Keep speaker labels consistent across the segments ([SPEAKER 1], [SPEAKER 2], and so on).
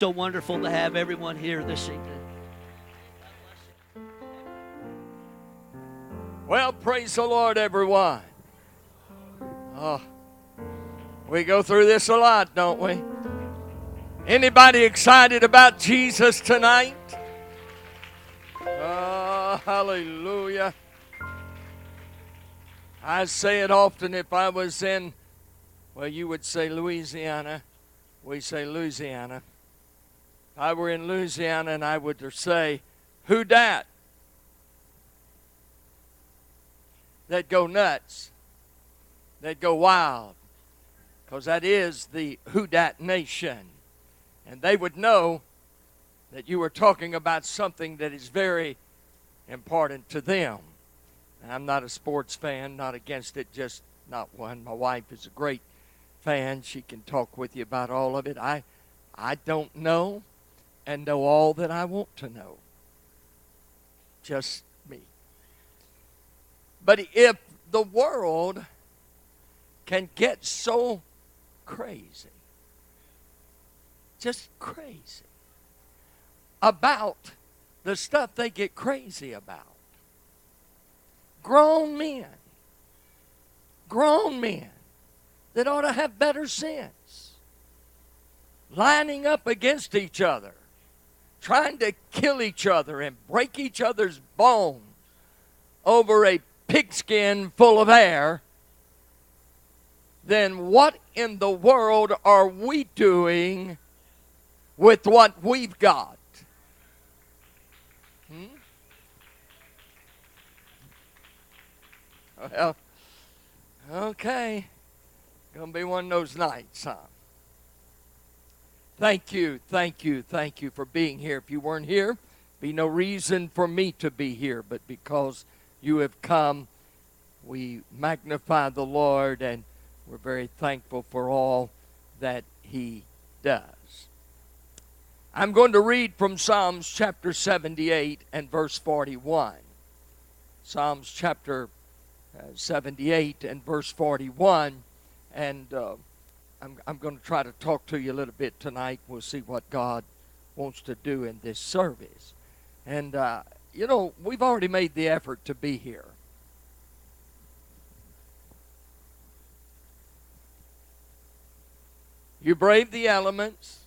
[SPEAKER 1] So wonderful to have everyone here this evening.
[SPEAKER 2] Well, praise the Lord, everyone. Oh, we go through this a lot, don't we? Anybody excited about Jesus tonight? Oh, hallelujah. I say it often. If I was in, well, you would say Louisiana. We say Louisiana. If I were in Louisiana and I would say, who dat? They'd go nuts. They'd go wild. Because that is the who dat nation. And they would know that you were talking about something that is very important to them. And I'm not a sports fan, not against it, just not one. My wife is a great fan. She can talk with you about all of it. I don't know and know all that I want to know. Just me. But if the world can get so crazy, just crazy, about the stuff they get crazy about. Grown men that ought to have better sense, lining up against each other, trying to kill each other and break each other's bones over a pigskin full of air, then what in the world are we doing with what we've got? Well, okay. Gonna be one of those nights, huh? Thank you for being here. If you weren't here, be no reason for me to be here, but because you have come, we magnify the Lord, and we're very thankful for all that He does. I'm going to read from Psalms chapter 78 and verse 41. Psalms chapter 78 and verse 41, and I'm going to try to talk to you a little bit tonight. We'll see what God wants to do in this service. And, we've already made the effort to be here. You braved the elements,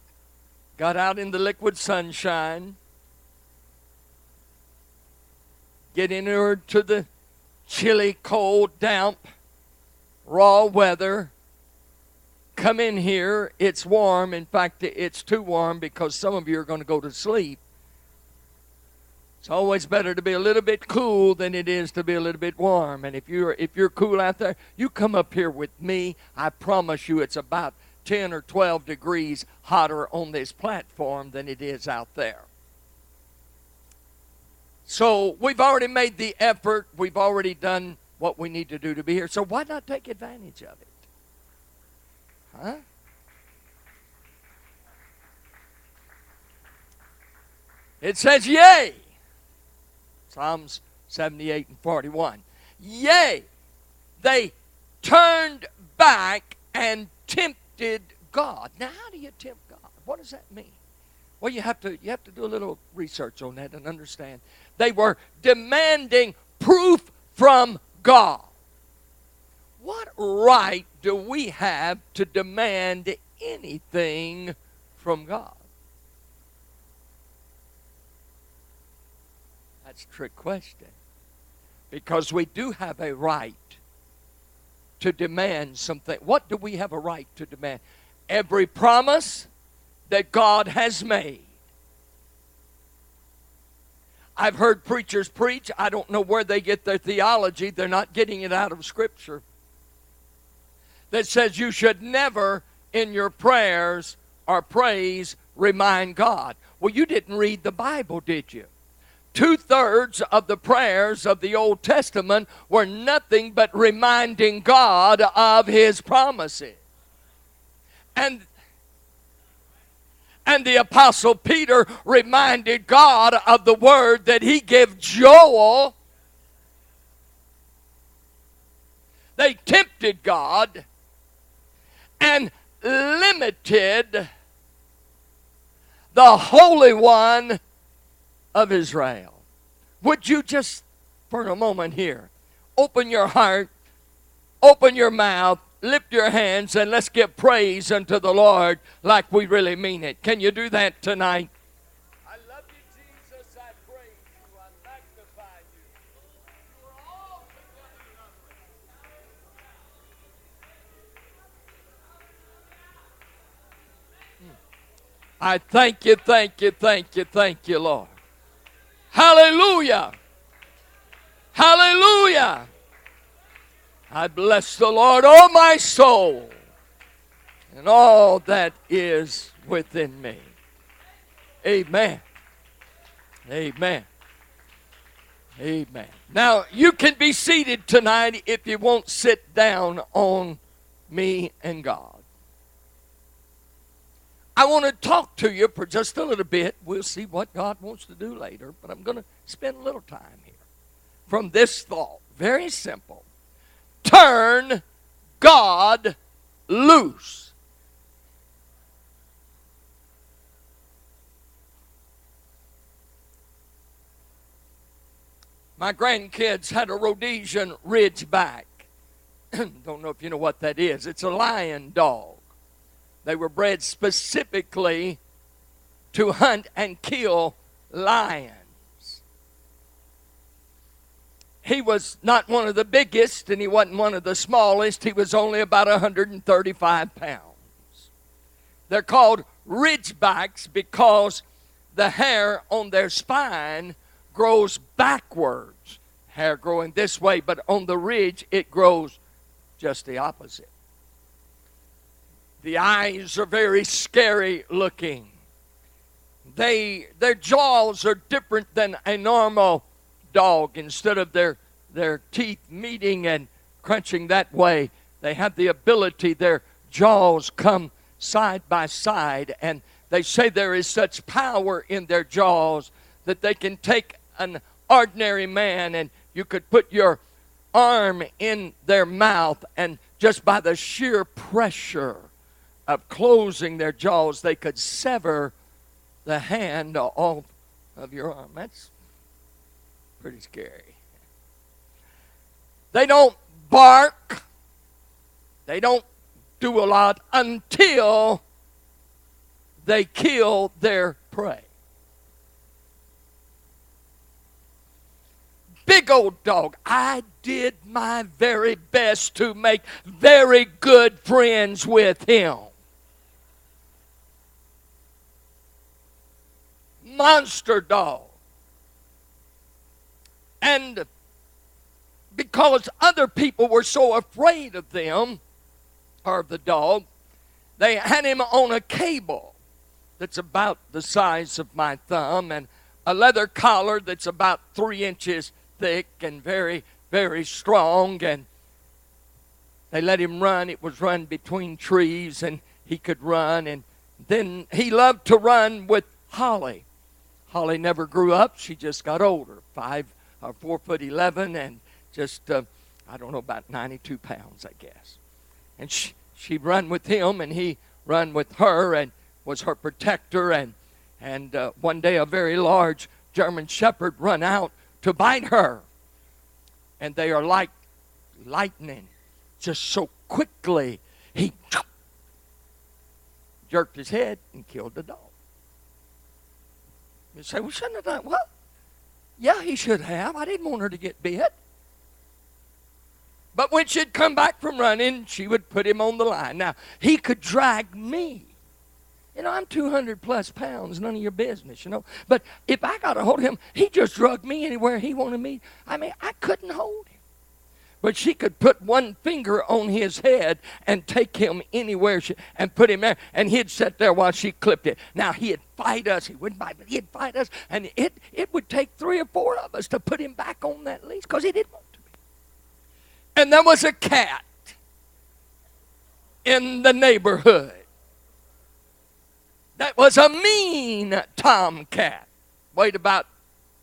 [SPEAKER 2] got out in the liquid sunshine, get inured to the chilly, cold, damp, raw weather. Come in here. It's warm. In fact, it's too warm because some of you are going to go to sleep. It's always better to be a little bit cool than it is to be a little bit warm. And if you're cool out there, you come up here with me. I promise you it's about 10 or 12 degrees hotter on this platform than it is out there. So we've already made the effort. We've already done what we need to do to be here. So why not take advantage of it? Huh? It says, yea. Psalms 78 and 41. Yea, they turned back and tempted God. Now, how do you tempt God? What does that mean? Well, you have to do a little research on that and understand. They were demanding proof from God. What right do we have to demand anything from God? That's a trick question. Because we do have a right to demand something. What do we have a right to demand? Every promise that God has made. I've heard preachers preach. I don't know where they get their theology. They're not getting it out of Scripture. That says you should never in your prayers or praise remind God. Well, you didn't read the Bible, did you? 2/3 of the prayers of the Old Testament were nothing but reminding God of His promises. And the Apostle Peter reminded God of the word that he gave Joel. They tempted God and limited the Holy One of Israel. Would you just, for a moment here, open your heart, open your mouth, lift your hands, and let's give praise unto the Lord like we really mean it. Can you do that tonight? I love you, Jesus. I praise you. I magnify you. You are altogether lovely. I thank you, thank you, thank you, thank you, Lord. Hallelujah. Hallelujah. I bless the Lord, oh my soul, and all that is within me. Amen. Amen. Amen. Now, you can be seated tonight if you won't sit down on me and God. I want to talk to you for just a little bit. We'll see what God wants to do later, but I'm going to spend a little time here from this thought. Very simple. Turn God loose. My grandkids had a Rhodesian Ridgeback. Don't know if you know what that is. It's a lion dog. They were bred specifically to hunt and kill lions. He was not one of the biggest, and he wasn't one of the smallest. He was only about 135 pounds. They're called Ridgebacks because the hair on their spine grows backwards. Hair growing this way, but on the ridge it grows just the opposite. The eyes are very scary looking. Their jaws are different than a normal dog. Instead of their teeth meeting and crunching that way, they have the ability, their jaws come side by side, and they say there is such power in their jaws that they can take an ordinary man and you could put your arm in their mouth, and just by the sheer pressure of closing their jaws, they could sever the hand off of your arm. That's pretty scary. They don't bark. They don't do a lot until they kill their prey. Big old dog. I did my very best to make very good friends with him. Monster dog. And because other people were so afraid of them, or the dog, they had him on a cable that's about the size of my thumb and a leather collar that's about 3 inches thick and very, very strong. And they let him run. It was run between trees, and he could run. And then he loved to run with Holly. Holly never grew up. She just got older, 4'11", and just, I don't know, about 92 pounds, I guess. And she'd run with him, and he run with her, and was her protector. And one day a very large German Shepherd run out to bite her. And they are like lightning. Just so quickly, he jerked his head and killed the dog. You say, we shouldn't have done it. Well, yeah, he should have. I didn't want her to get bit. But when she'd come back from running, she would put him on the line. Now, he could drag me. You know, I'm 200 plus pounds, none of your business, you know. But if I got a hold of him, he just drug me anywhere he wanted me. I mean, I couldn't hold him. But she could put one finger on his head and take him anywhere and put him there. And he'd sit there while she clipped it. Now, he'd fight us. He wouldn't bite, but he'd fight us. And it would take 3 or 4 of us to put him back on that leash because he didn't want to be. And there was a cat in the neighborhood. That was a mean tomcat. Weighed about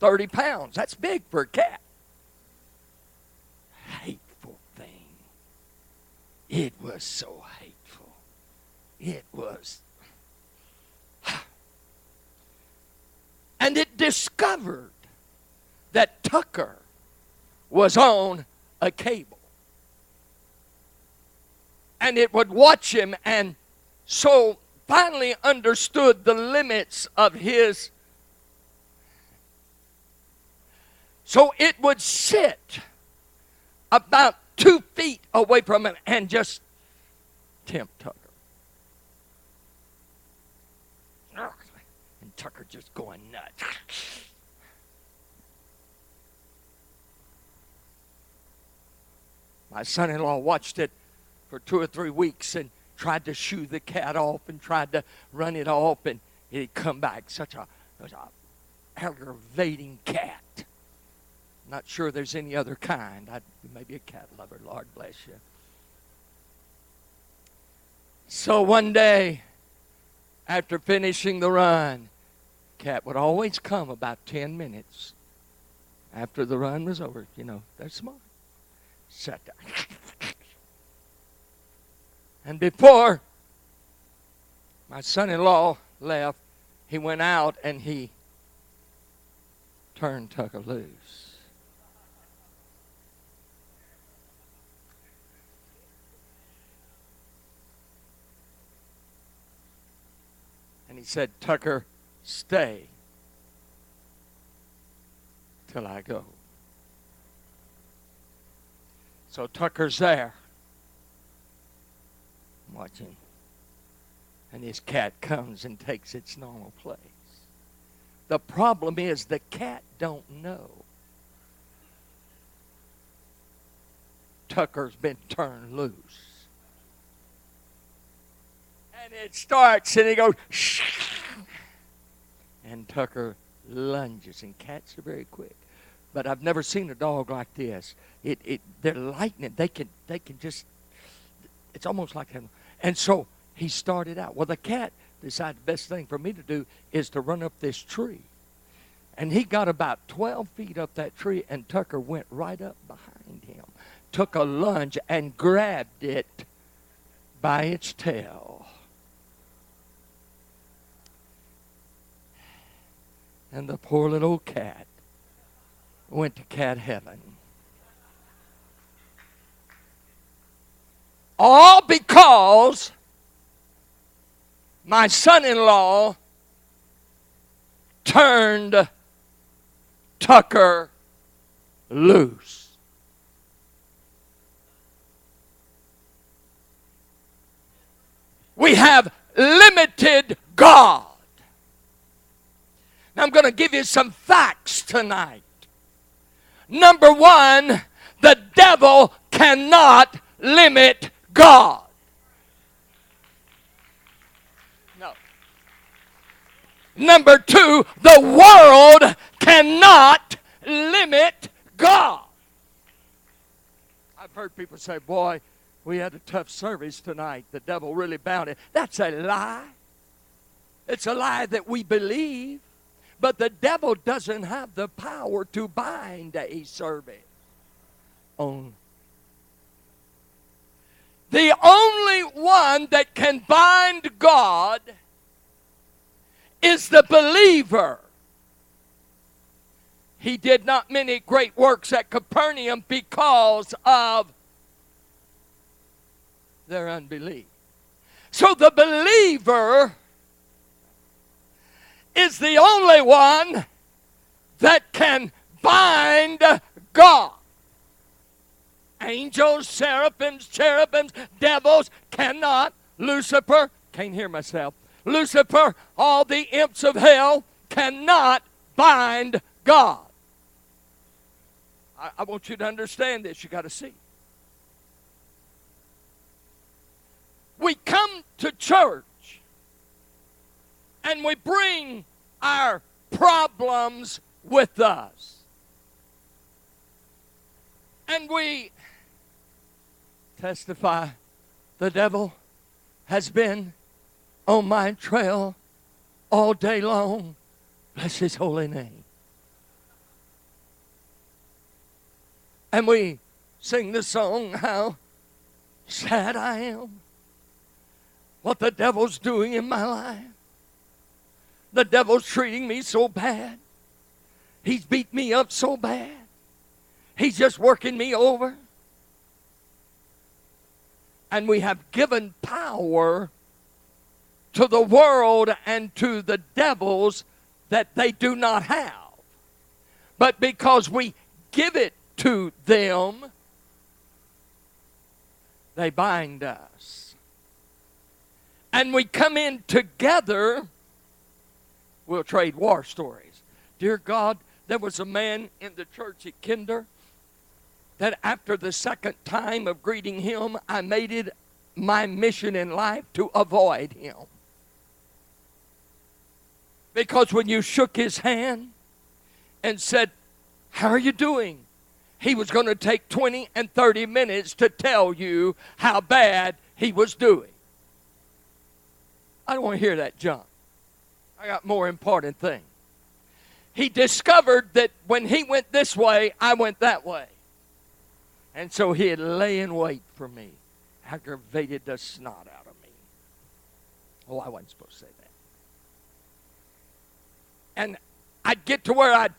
[SPEAKER 2] 30 pounds. That's big for a cat. Hateful thing. It was so hateful. It was. And it discovered that Tucker was on a cable. And it would watch him, and so finally understood the limits of his. So it would sit about 2 feet away from him and just tempt Tucker. And Tucker just going nuts. My son-in-law watched it for 2 or 3 weeks and tried to shoo the cat off and tried to run it off, and it'd come back. It was a aggravating cat. Not sure there's any other kind. Maybe a cat lover. Lord bless you. So one day, after finishing the run, cat would always come about 10 minutes after the run was over. You know, they're smart. Sat down. And before my son-in-law left, he went out and he turned Tucker loose. And he said, Tucker, stay till I go. So Tucker's there, watching. And his cat comes and takes its normal place. The problem is the cat don't know Tucker's been turned loose. And it starts and it goes, shh, and Tucker lunges, and cats are very quick. But I've never seen a dog like this. They're lightning. They can just, it's almost like him. And so he started out. Well, the cat decided the best thing for me to do is to run up this tree. And he got about 12 feet up that tree, and Tucker went right up behind him, took a lunge, and grabbed it by its tail. And the poor little cat went to cat heaven. All because my son-in-law turned Tucker loose. We have limited God. Now I'm going to give you some facts tonight. Number one, the devil cannot limit God. No. Number two, the world cannot limit God. I've heard people say, boy, we had a tough service tonight. The devil really bound it. That's a lie. It's a lie that we believe. But the devil doesn't have the power to bind a service. The only one that can bind God is the believer. He did not many great works at Capernaum because of their unbelief. So the believer is the only one that can bind God. Angels, seraphims, cherubims, devils cannot. Lucifer, can't hear myself. Lucifer, all the imps of hell cannot bind God. I want you to understand this. You got to see. We come to church and we bring our problems with us. And we testify, the devil has been on my trail all day long. Bless his holy name. And we sing the song, how sad I am, what the devil's doing in my life. The devil's treating me so bad. He's beat me up so bad. He's just working me over. And we have given power to the world and to the devils that they do not have. But because we give it to them, they bind us. And we come in together, we'll trade war stories. Dear God, there was a man in the church at Kinder that after the second time of greeting him, I made it my mission in life to avoid him. Because when you shook his hand and said, "How are you doing?" he was going to take 20 and 30 minutes to tell you how bad he was doing. I don't want to hear that junk. I got more important things. He discovered that when he went this way, I went that way. And so he'd lay in wait for me, aggravated the snot out of me. Oh, I wasn't supposed to say that. And I'd get to where I'd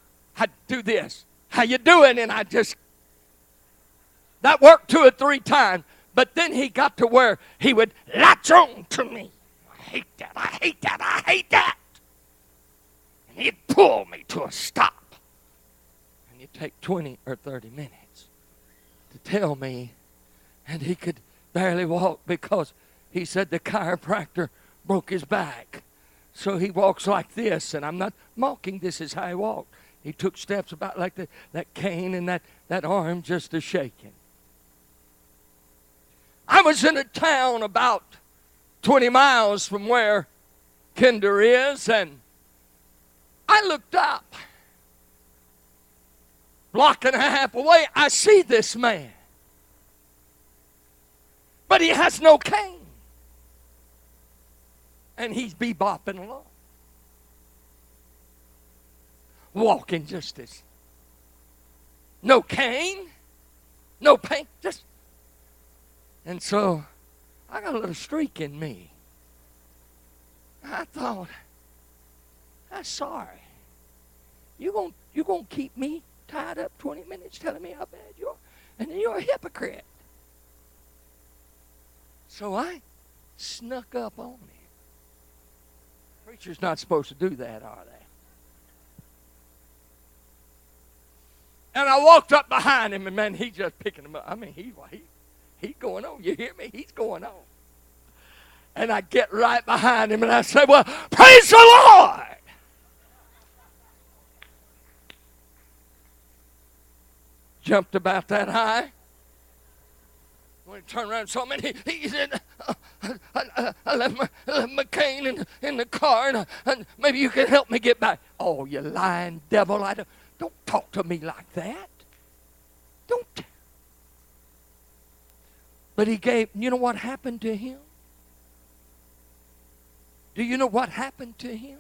[SPEAKER 2] do this. "How you doing?" And that worked 2 or 3 times. But then he got to where he would latch on to me. "I hate that, I hate that, I hate that." And he'd pull me to a stop. And he'd take 20 or 30 minutes to tell me. And he could barely walk because he said the chiropractor broke his back. So he walks like this, and I'm not mocking, this is how he walked. He took steps about like that cane and that arm just a shaking. I was in a town about 20 miles from where Kinder is, and I looked up. Block and a half away, I see this man. But he has no cane. And he's bebopping along. Walking just as. No cane. No pain. Just. And so, I got a little streak in me. I thought, I'm sorry. You gonna keep me tied up 20 minutes telling me how bad you are? And then you're a hypocrite. So I snuck up on him. Preacher's not supposed to do that, are they? And I walked up behind him, and man, he just picking him up. I mean, he's going on. You hear me? He's going on. And I get right behind him, and I say, "Well, praise the Lord!" Jumped about that high. When he turned around and saw me, he said, I left my cane in the car, and maybe you can help me get back. "Oh, you lying devil. Don't talk to me like that. Don't." But you know what happened to him? Do you know what happened to him?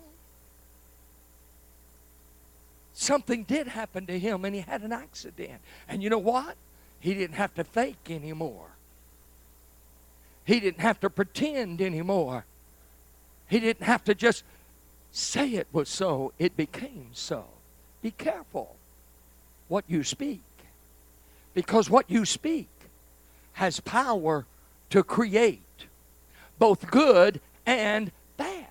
[SPEAKER 2] Something did happen to him, and he had an accident. And you know what? He didn't have to fake anymore. He didn't have to pretend anymore. He didn't have to just say it was so. It became so. Be careful what you speak. Because what you speak has power to create both good and bad.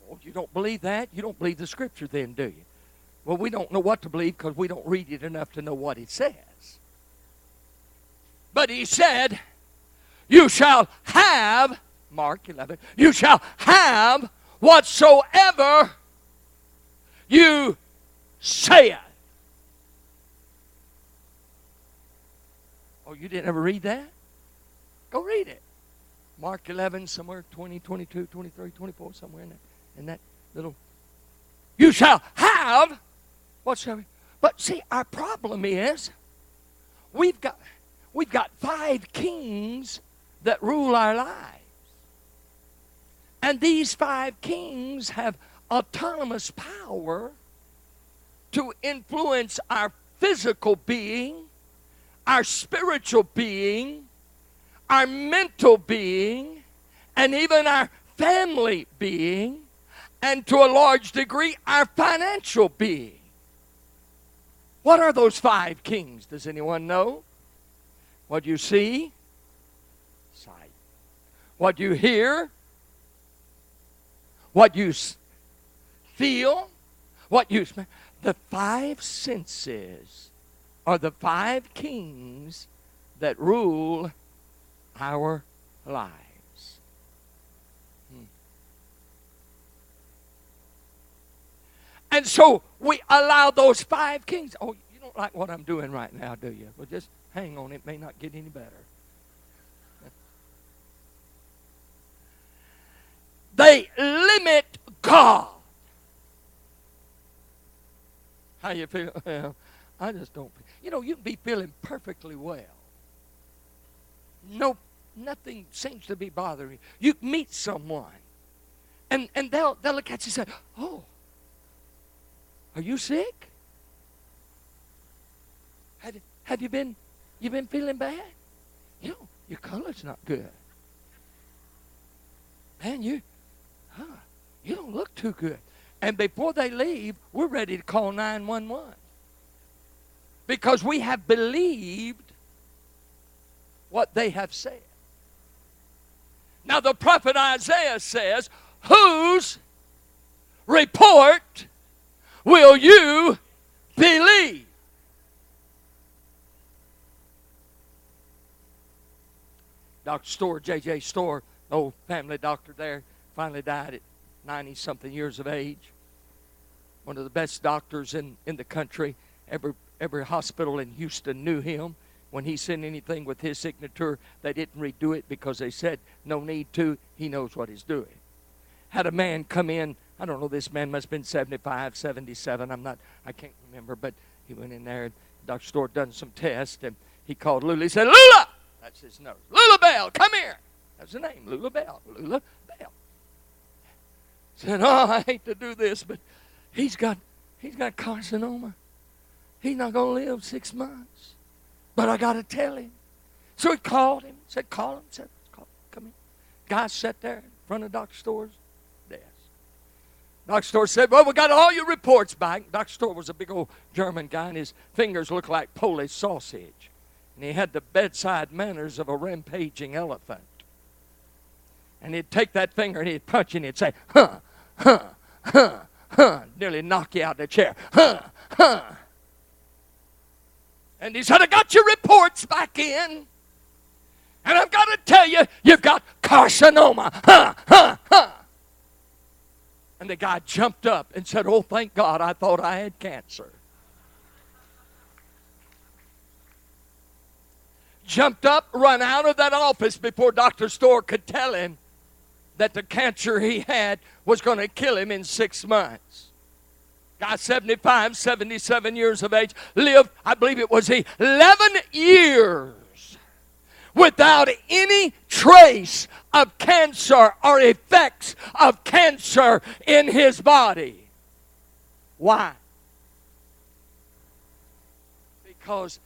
[SPEAKER 2] Oh, you don't believe that? You don't believe the scripture then, do you? Well, we don't know what to believe because we don't read it enough to know what it says. But he said, "You shall have," Mark 11, "you shall have whatsoever you say." Oh, you didn't ever read that? Go read it. Mark 11, somewhere 20, 22, 23, 24, somewhere in that little. You shall have whatsoever. But see, our problem is we've got 5 kings that rule our lives. And these 5 kings have autonomous power to influence our physical being, our spiritual being, our mental being, and even our family being, and to a large degree, our financial being. What are those 5 kings? Does anyone know? What you see? Sight. What you hear? What you feel? What you smell? The 5 senses are the 5 kings that rule our lives. And so we allow those 5 kings. Oh, you don't like what I'm doing right now, do you? Well, just hang on. It may not get any better. They limit God. How you feel? Well, I just don't. You know, you can be feeling perfectly well. No, nothing seems to be bothering you. You meet someone, and they'll look at you and say, "Oh, are you sick? Have you been feeling bad? You know, your color's not good. Man, you don't look too good." And before they leave, we're ready to call 911. Because we have believed what they have said. Now the prophet Isaiah says, whose report will you believe? Dr. Storr, J.J. Storr, old family doctor there, finally died at 90-something years of age. One of the best doctors in the country. Every hospital in Houston knew him. When he sent anything with his signature, they didn't redo it because they said, no need to. He knows what he's doing. Had a man come in. I don't know, this man must have been 75, 77. I can't remember, but he went in there and Dr. Storr done some tests, and he called Lula. He said, Lula! That's his nose. Lula Bell, come here. That's the name, Lula Bell. Lula Bell. Said, oh, I hate to do this, but he's got carcinoma. He's not going to live 6 months. But I got to tell him. So he called him. Said, call him. Said, come in. Guy sat there in front of Dr. Storr's desk. Dr. Storr said, well, we got all your reports back. Dr. Storr was a big old German guy, and his fingers looked like Polish sausage. And he had the bedside manners of a rampaging elephant. And he'd take that finger and he'd punch and he'd say, huh, huh, huh, huh. Nearly knock you out of the chair. Huh, huh. And he said, I got your reports back in. And I've got to tell you, you've got carcinoma. Huh, huh, huh. And the guy jumped up and said, oh, thank God, I thought I had cancer. Jumped up, run out of that office before Dr. Storr could tell him that the cancer he had was going to kill him in 6 months. Guy 75, 77 years of age, lived, I believe it was 11 years without any trace of cancer or effects of cancer in his body. Why? Because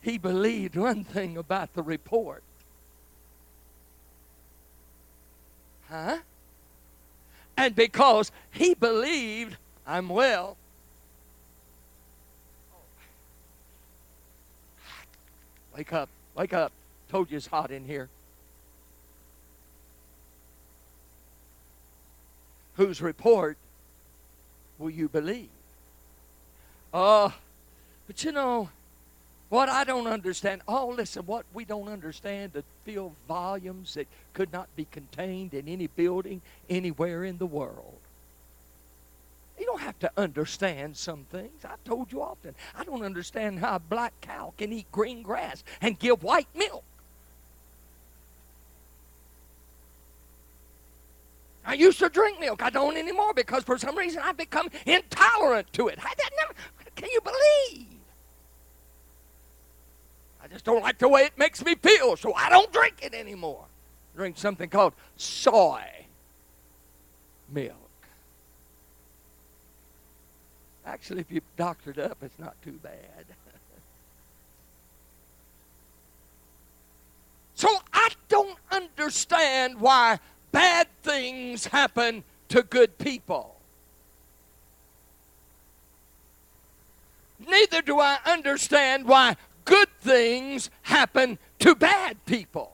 [SPEAKER 2] he believed one thing about the report. Huh? And because he believed, I'm well. Wake up, wake up. Told you it's hot in here. Whose report will you believe? But you know, what I don't understand, listen, what we don't understand to fill volumes that could not be contained in any building anywhere in the world. You don't have to understand some things. I've told you often. I don't understand how a black cow can eat green grass and give white milk. I used to drink milk. I don't anymore because for some reason I've become intolerant to it. Can you believe? I just don't like the way it makes me feel, so I don't drink it anymore. I drink something called soy milk. Actually, if you doctor it up, it's not too bad. So I don't understand why bad things happen to good people. Neither do I understand why good things happen to bad people.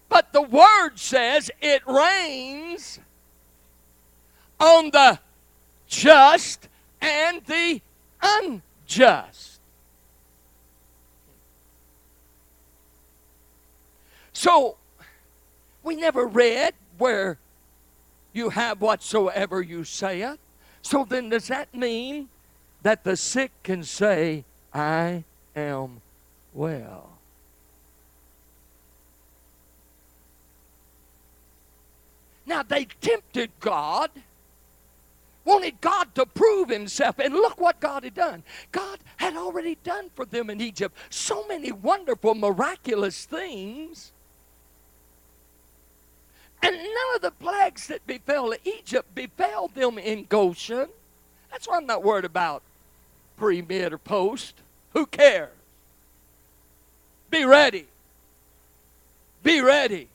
[SPEAKER 2] But the Word says it rains on the just and the unjust. So, we never read where you have whatsoever you saith. So then does that mean that the sick can say, I am well? Now they tempted God, wanted God to prove himself, and look what God had done. God had already done for them in Egypt so many wonderful, miraculous things. And none of the plagues that befell Egypt befell them in Goshen. That's why I'm not worried about pre, mid, or post. Who cares? Be ready. Be ready.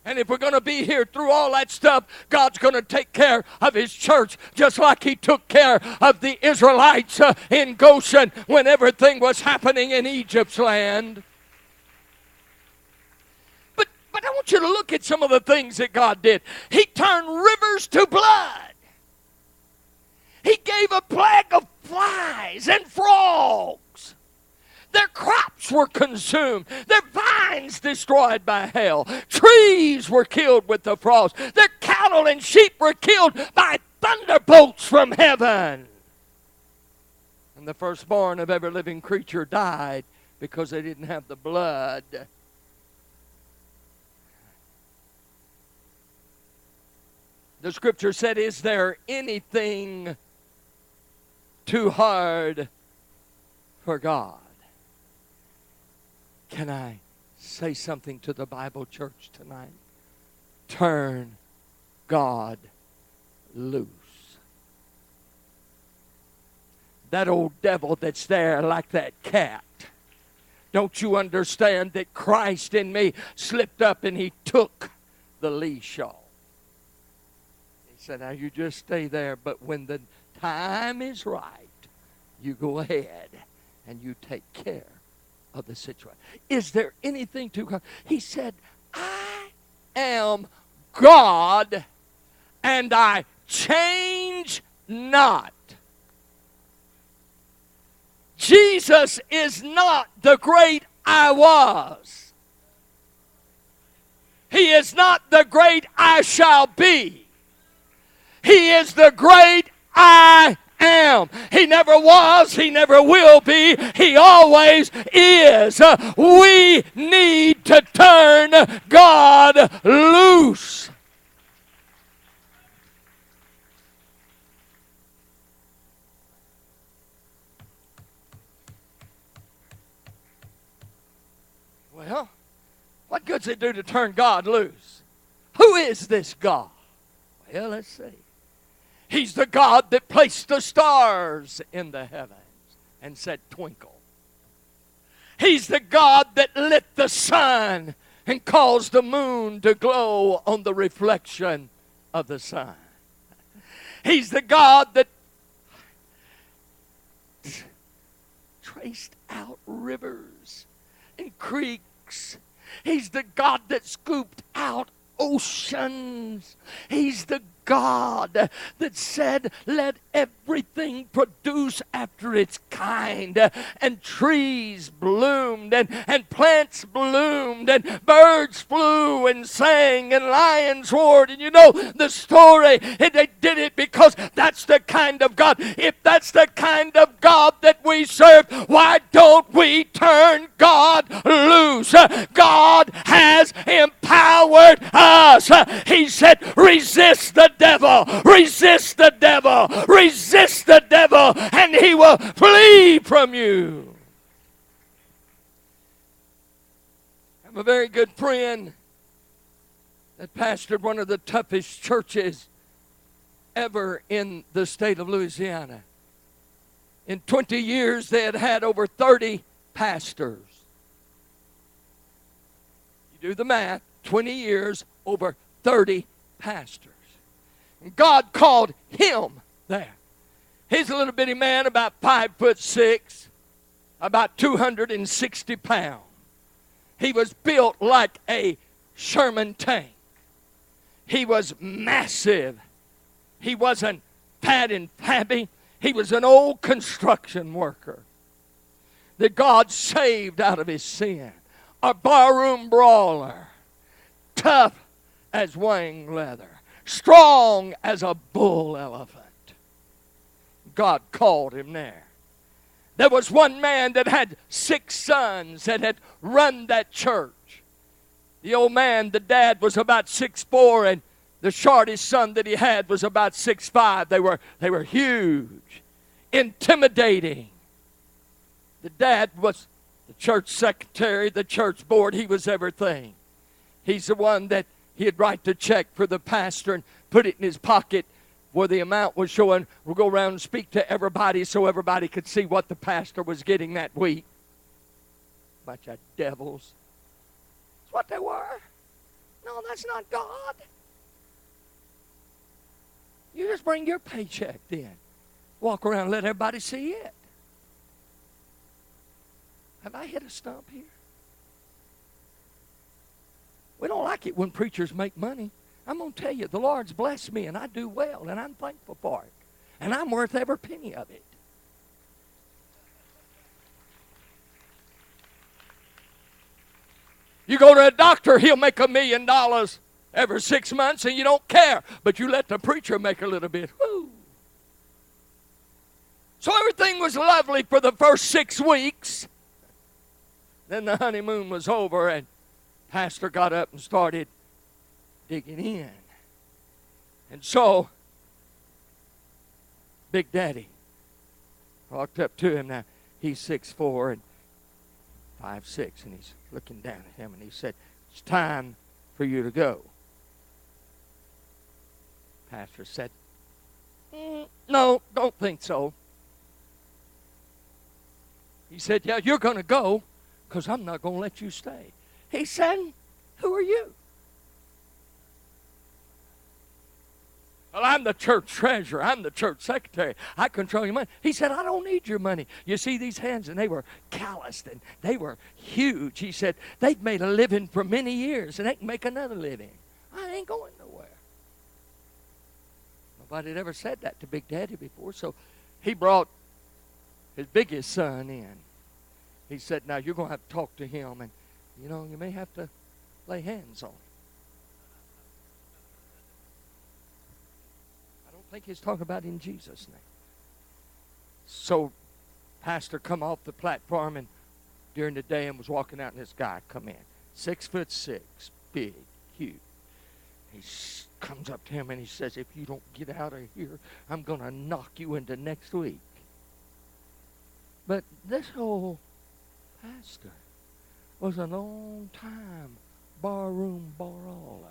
[SPEAKER 2] And if we're going to be here through all that stuff, God's going to take care of his church just like he took care of the Israelites in Goshen when everything was happening in Egypt's land. But I want you to look at some of the things that God did. He turned rivers to blood. He gave a plague of flies and frogs. Their crops were consumed. Their vines destroyed by hail. Trees were killed with the frost. Their cattle and sheep were killed by thunderbolts from heaven. And the firstborn of every living creature died because they didn't have the blood. The scripture said, is there anything too hard for God? Can I say something to the Bible church tonight? Turn God loose. That old devil that's there like that cat. Don't you understand that Christ in me slipped up and he took the leash off? He said, now you just stay there, but when the time is right, you go ahead and you take care of the situation. Is there anything to God? He said, I am God and I change not. Jesus is not the great I was. He is not the great I shall be. He is the great I am. He never was, he never will be, he always is. We need to turn God loose. Well, what good's it do to turn God loose? Who is this God? Well, let's see. He's the God that placed the stars in the heavens and said, twinkle. He's the God that lit the sun and caused the moon to glow on the reflection of the sun. He's the God that traced out rivers and creeks. He's the God that scooped out oceans. He's the God that said, let everything produce after its kind. And trees bloomed, and plants bloomed, and birds flew and sang, and lions roared. And you know the story. And they did it because that's the kind of God. If that's the kind of God that we serve, why don't we turn God loose? God has empowered us. He said, resist the devil, resist the devil, resist the devil, and he will flee from you. I have a very good friend that pastored one of the toughest churches ever in the state of Louisiana. In 20 years, they had had over 30 pastors. You do the math, 20 years, over 30 pastors. And God called him there. He's a little bitty man, about 5'6", about 260 pounds. He was built like a Sherman tank. He was massive. He wasn't fat and flabby. He was an old construction worker that God saved out of his sin. A barroom brawler, tough as wing leather, strong as a bull elephant. God called him there. There was one man that had 6 sons that had run that church. The old man, the dad, was about 6'4", and the shortest son that he had was about 6'5". They were huge, intimidating. The dad was the church secretary, the church board. He was everything. He's the one that he'd write the check for the pastor and put it in his pocket where the amount was showing. We'll go around and speak to everybody so everybody could see what the pastor was getting that week. Bunch of devils. That's what they were. No, that's not God. You just bring your paycheck then. Walk around and let everybody see it. Have I hit a stump here? We don't like it when preachers make money. I'm going to tell you, the Lord's blessed me, and I do well, and I'm thankful for it. And I'm worth every penny of it. You go to a doctor, he'll make $1 million every 6 months, and you don't care. But you let the preacher make a little bit. Woo. So everything was lovely for the first 6 weeks. Then the honeymoon was over, and pastor got up and started digging in. And so, Big Daddy walked up to him. Now, he's 6'4" and 5'6", and he's looking down at him, and he said, "It's time for you to go." Pastor said, "No, don't think so." He said, "Yeah, you're going to go, because I'm not going to let you stay." He said, "Who are you?" "Well, I'm the church treasurer. I'm the church secretary. I control your money." He said, "I don't need your money. You see these hands?" And they were calloused, and they were huge. He said, "They've made a living for many years, and they can make another living. I ain't going nowhere." Nobody had ever said that to Big Daddy before, so he brought his biggest son in. He said, "Now, you're going to have to talk to him, and, you may have to lay hands on him." I think he's talking about in Jesus' name. So, pastor come off the platform and during the day and was walking out, and this guy come in. 6'6", big, huge. He comes up to him and he says, "If you don't get out of here, I'm going to knock you into next week." But this old pastor was a long-time barroom brawler.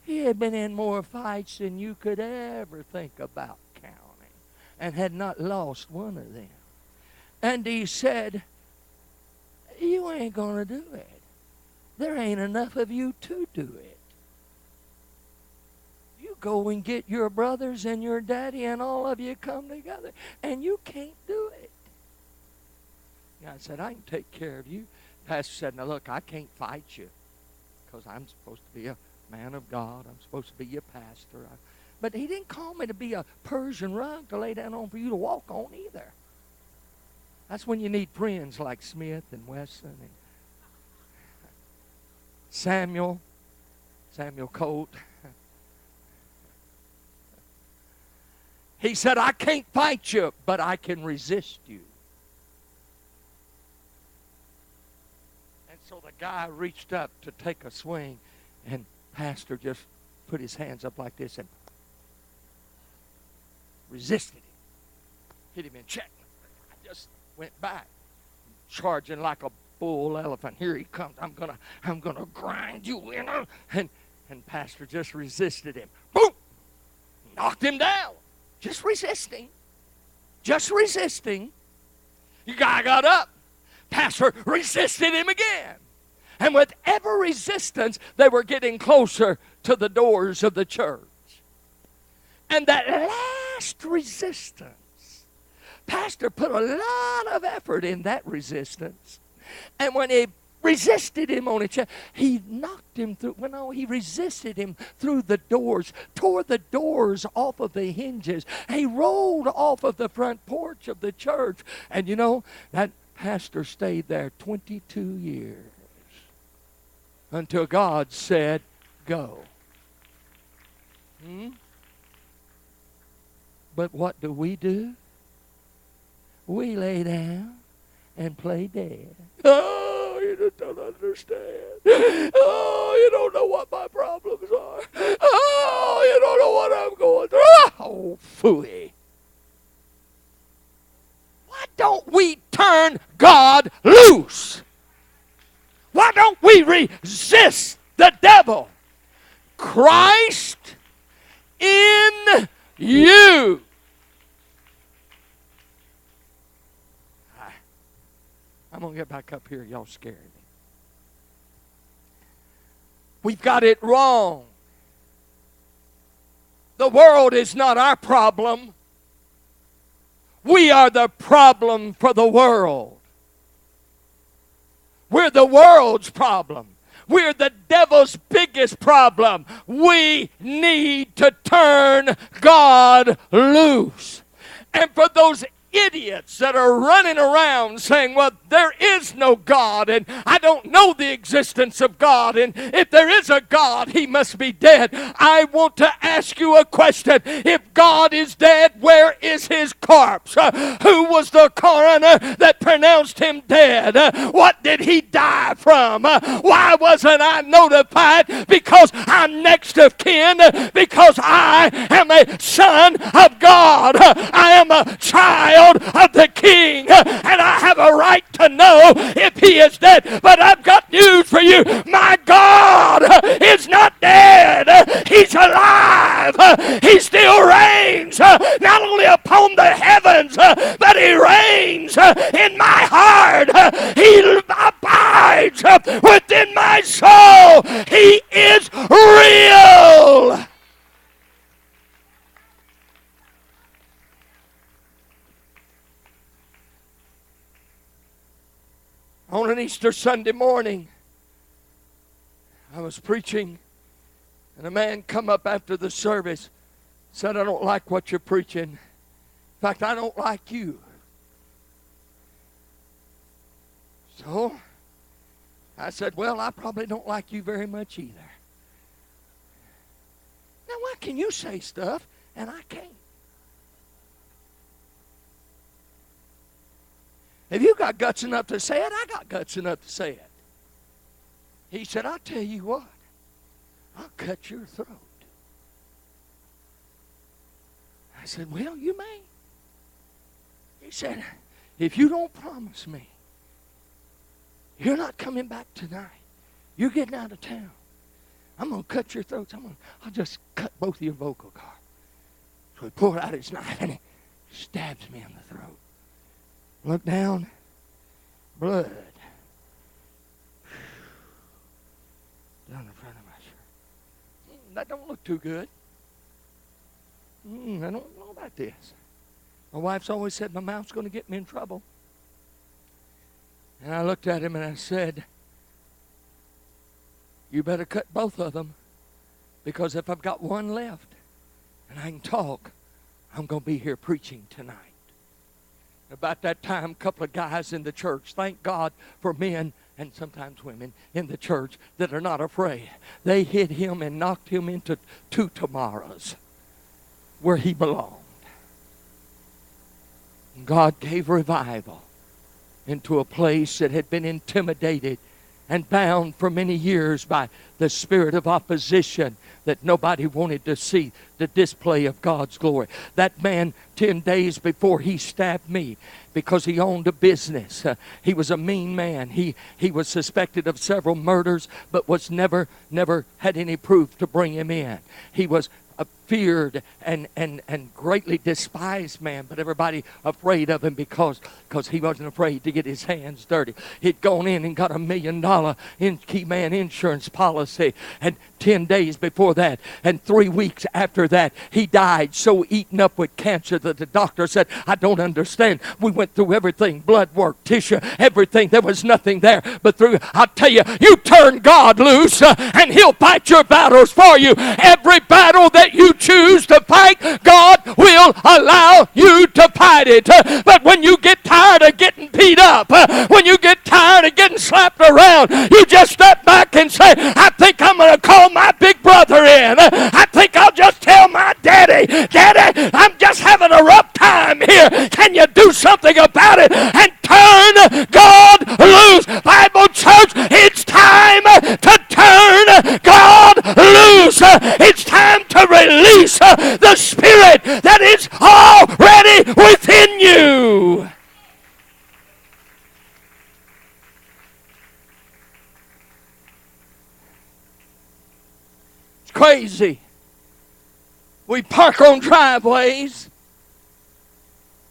[SPEAKER 2] He had been in more fights than you could ever think about counting, and had not lost one of them. And he said, "You ain't going to do it. There ain't enough of you to do it. You go and get your brothers and your daddy, and all of you come together, and you can't do it." I said, "I can take care of you." Pastor said, "Now look, I can't fight you, because I'm supposed to be a man of God. I'm supposed to be your pastor." But he didn't call me to be a Persian rug to lay down on for you to walk on either. That's when you need friends like Smith and Wesson and Samuel Colt. He said, "I can't fight you, but I can resist you." And so the guy reached up to take a swing, and pastor just put his hands up like this and resisted him. Hit him in check. I just went back, charging like a bull elephant. "Here he comes. I'm gonna grind you in." And pastor just resisted him. Boom! Knocked him down. Just resisting. Just resisting. The guy got up. Pastor resisted him again. And with every resistance, they were getting closer to the doors of the church. And that last resistance, Pastor put a lot of effort in that resistance. And when he resisted him on a chair, he knocked him through. Well, no, he resisted him through the doors, tore the doors off of the hinges. He rolled off of the front porch of the church. And you know, that pastor stayed there 22 years until God said, go. But what do? We lay down and play dead. Oh, you just don't understand. Oh, you don't know what my problems are. Oh, you don't know what I'm going through. Oh, phooey. Why don't we turn God loose? Why don't we resist the devil? Christ in you. I'm going to get back up here. Y'all scared me. We've got it wrong. The world is not our problem. We are the problem for the world. We're the world's problem. We're the devil's biggest problem. We need to turn God loose. And for those idiots that are running around saying, well, there is no God, and I don't know the existence of God, and if there is a God, he must be dead. I want to ask you a question. If God is dead, where is his corpse? Who was the coroner that pronounced him dead? What did he die from? Why wasn't I notified? Because I'm next of kin, because I am a son of God. I am a child of the King, and I have a right to know if he is dead. But I've got news for you. My God is not dead. He's alive. He still reigns, not only upon the heavens, but he reigns in my heart. He abides within my soul. He is real. On an Easter Sunday morning, I was preaching, and a man come up after the service, said, I don't like what you're preaching. In fact, I don't like you. So, I said, well, I probably don't like you very much either. Now, why can you say stuff and I can't? If you got guts enough to say it, I got guts enough to say it. He said, I'll tell you what, I'll cut your throat. I said, well, you may. He said, if you don't promise me, you're not coming back tonight. You're getting out of town. I'm going to cut your throats. I'll just cut both of your vocal cords. So he pulled out his knife and he stabs me in the throat. Look down, blood down in front of my shirt. That don't look too good. I don't know about this. My wife's always said my mouth's going to get me in trouble. And I looked at him and I said, you better cut both of them, because if I've got one left and I can talk, I'm going to be here preaching tonight. About that time, a couple of guys in the church, thank God for men and sometimes women in the church that are not afraid. They hit him and knocked him into 2 tomorrows where he belonged. And God gave revival into a place that had been intimidated and bound for many years by the spirit of opposition that nobody wanted to see the display of God's glory. That man, 10 days before he stabbed me, because he owned a business. He was a mean man. He was suspected of several murders, but was never had any proof to bring him in. He was a feared and greatly despised man, but everybody afraid of him because he wasn't afraid to get his hands dirty. He'd gone in and got $1 million key man insurance policy, and 10 days before that and 3 weeks after that, he died so eaten up with cancer that the doctor said, I don't understand. We went through everything, blood work, tissue, everything. There was nothing there. But I'll tell you, you turn God loose and he'll fight your battles for you. Every battle that you choose to fight, God will allow you to fight it. But when you get tired of getting beat up, when you get tired of getting slapped around, you just step back and say, I think I'm going to call my big brother in. I think I'll just tell my daddy, I'm just having a rough time here. Can you do something about it? And turn God loose. Bible church, it's time to turn God loose. It's time to release the spirit that is already within you. It's crazy. We park on driveways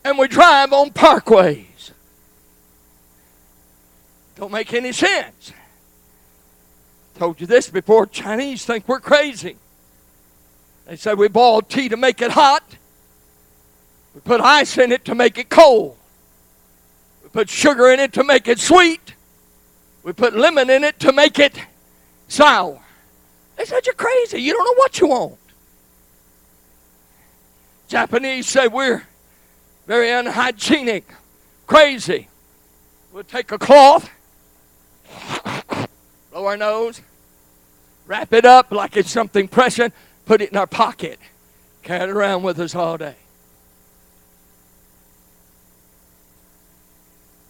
[SPEAKER 2] and we drive on parkways. Don't make any sense. Told you this before. Chinese think we're crazy. They say we boil tea to make it hot. We put ice in it to make it cold. We put sugar in it to make it sweet. We put lemon in it to make it sour. They said you're crazy. You don't know what you want. Japanese say we're very unhygienic, crazy. We'll take a cloth, blow our nose, wrap it up like it's something precious, put it in our pocket, carry it around with us all day.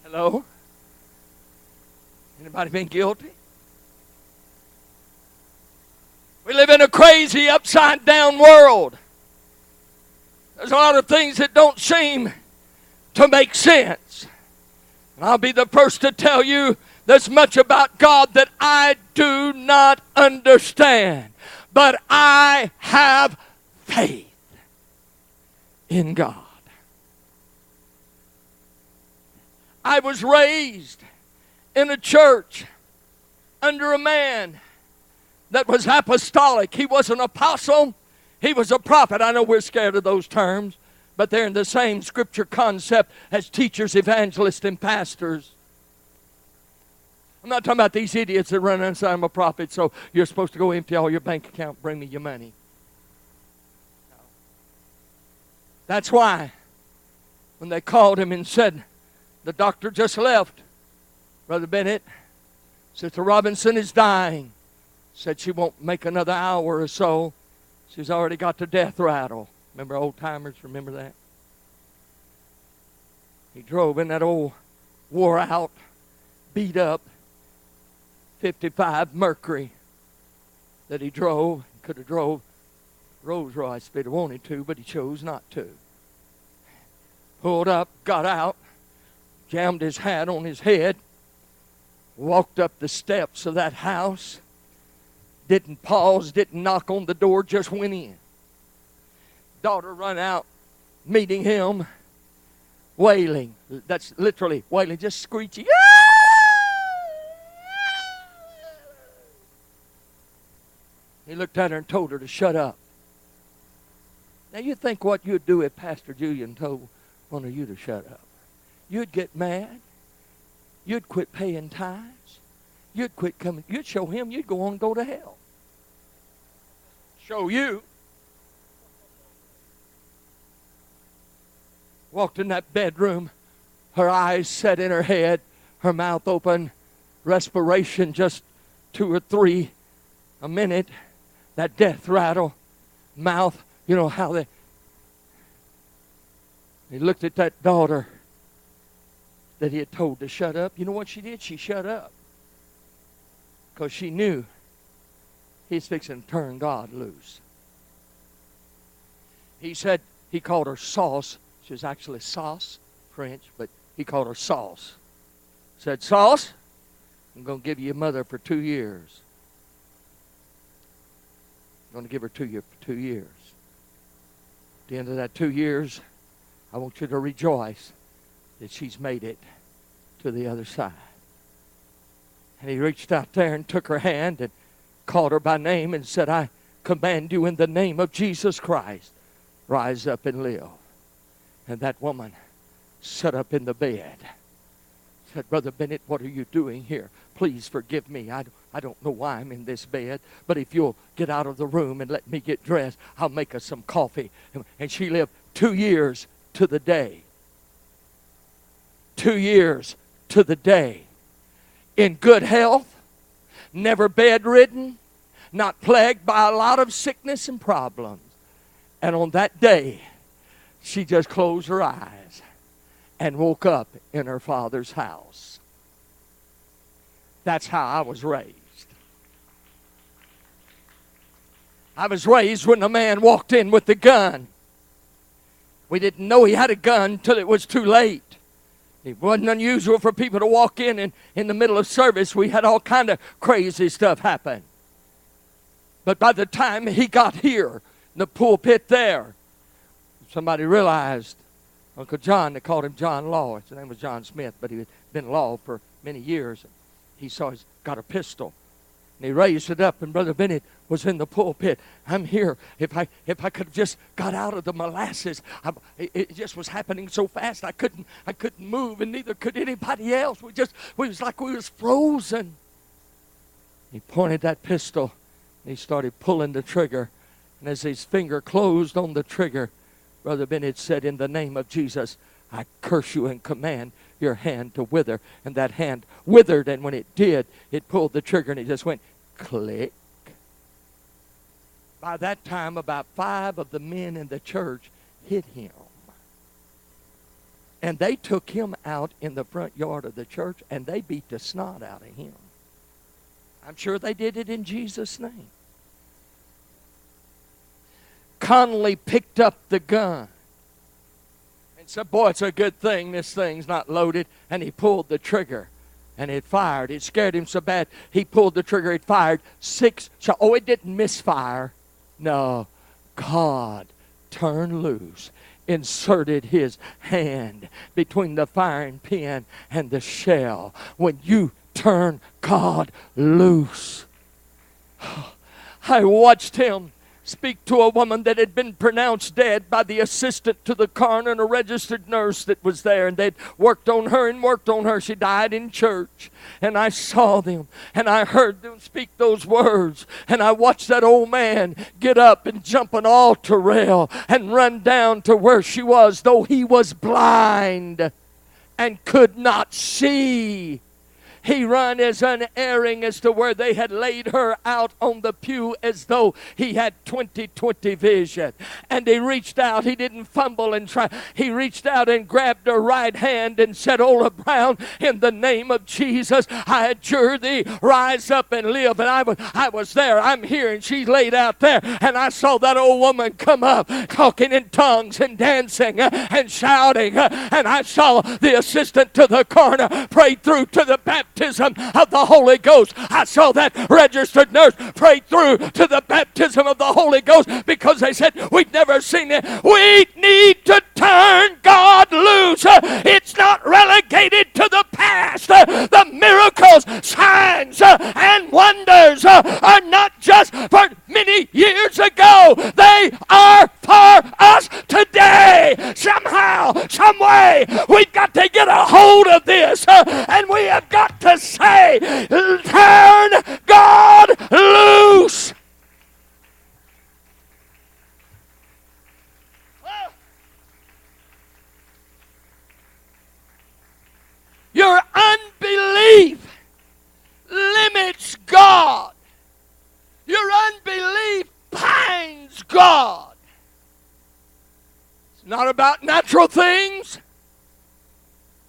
[SPEAKER 2] Hello? Anybody been guilty? We live in a crazy, upside-down world. There's a lot of things that don't seem to make sense. And I'll be the first to tell you there's much about God that I do not understand. But I have faith in God. I was raised in a church under a man that was apostolic. He was an apostle. He was a prophet. I know we're scared of those terms, but they're in the same scripture concept as teachers, evangelists, and pastors. I'm not talking about these idiots that run inside, I'm a prophet, so you're supposed to go empty all your bank account, bring me your money. No. That's why when they called him and said, the doctor just left, Brother Bennett, Sister Robinson is dying. Said she won't make another hour or so. She's already got the death rattle. Remember old timers? Remember that? He drove in that old wore out, beat up 55 Mercury that he drove. Could have drove Rolls Royce if he'd wanted to, but he chose not to. Pulled up, got out, jammed his hat on his head, walked up the steps of that house. Didn't pause, didn't knock on the door, just went in. Daughter run out, meeting him, wailing. That's literally wailing, just screeching. He looked at her and told her to shut up. Now you think what you'd do if Pastor Julian told one of you to shut up. You'd get mad. You'd quit paying tithes. You'd quit coming. You'd show him you'd go on and go to hell. Show you. Walked in that bedroom, her eyes set in her head, her mouth open, respiration just 2 or 3 a minute, that death rattle, mouth, you know how they... He looked at that daughter that he had told to shut up. You know what she did? She shut up. Because she knew he's fixing to turn God loose. He said, he called her Sauce. She was actually Sauce, French, but He called her Sauce. Said, Sauce, I'm going to give you a mother for 2 years. I'm going to give her to you for 2 years. At the end of that 2 years, I want you to rejoice that she's made it to the other side. And he reached out there and took her hand and called her by name and said, I command you in the name of Jesus Christ, rise up and live. And that woman sat up in the bed. Said, Brother Bennett, what are you doing here? Please forgive me. I don't know why I'm in this bed, but if you'll get out of the room and let me get dressed, I'll make us some coffee. And she lived 2 years to the day. 2 years to the day. In good health, never bedridden, not plagued by a lot of sickness and problems. And on that day, she just closed her eyes and woke up in her father's house. That's how I was raised. I was raised when a man walked in with the gun. We didn't know he had a gun until it was too late. It wasn't unusual for people to walk in the middle of service. We had all kind of crazy stuff happen. But by the time he got here, in the pulpit there, somebody realized Uncle John, they called him John Law. His name was John Smith, but he had been law for many years. He saw he's got a pistol. And he raised it up, and Brother Bennett was in the pulpit. I'm here. If I could have just got out of the molasses, it just was happening so fast. I couldn't move, and neither could anybody else. We was like we was frozen. He pointed that pistol, and he started pulling the trigger. And as his finger closed on the trigger, Brother Bennett said, in the name of Jesus, I curse you and command your hand to wither. And that hand withered, and when it did, it pulled the trigger, and it just went click. By that time, about 5 of the men in the church hit him. And they took him out in the front yard of the church, and they beat the snot out of him. I'm sure they did it in Jesus' name. Conley picked up the gun and said, boy, it's a good thing this thing's not loaded. And he pulled the trigger, and it fired. It scared him so bad, he pulled the trigger, it fired 6 shots. Oh, it didn't misfire. No, God turned loose, inserted his hand between the firing pin and the shell. When you turn God loose, I watched him speak to a woman that had been pronounced dead by the assistant to the coroner and a registered nurse that was there, and they'd worked on her. She died in church, and I saw them, and I heard them speak those words, and I watched that old man get up and jump an altar rail and run down to where she was, though he was blind and could not see. He run as unerring as to where they had laid her out on the pew as though he had 20/20 vision. And he reached out. He didn't fumble and try. He reached out and grabbed her right hand and said, Ola Brown, in the name of Jesus, I adjure thee, rise up and live. And I was there. I'm here. And she laid out there. And I saw that old woman come up talking in tongues and dancing and shouting. And I saw the assistant to the coroner pray through to the baptism of the Holy Ghost. I saw that registered nurse pray through to the baptism of the Holy Ghost, because they said, we've never seen it. We need to turn God loose. It's not relegated to the past. The miracles, signs, and wonders are not just for many years ago. They are for us today. Somehow, some way, we've got to get a hold of this, and we have got to say, turn God loose. Your unbelief limits God. Your unbelief binds God. It's not about natural things.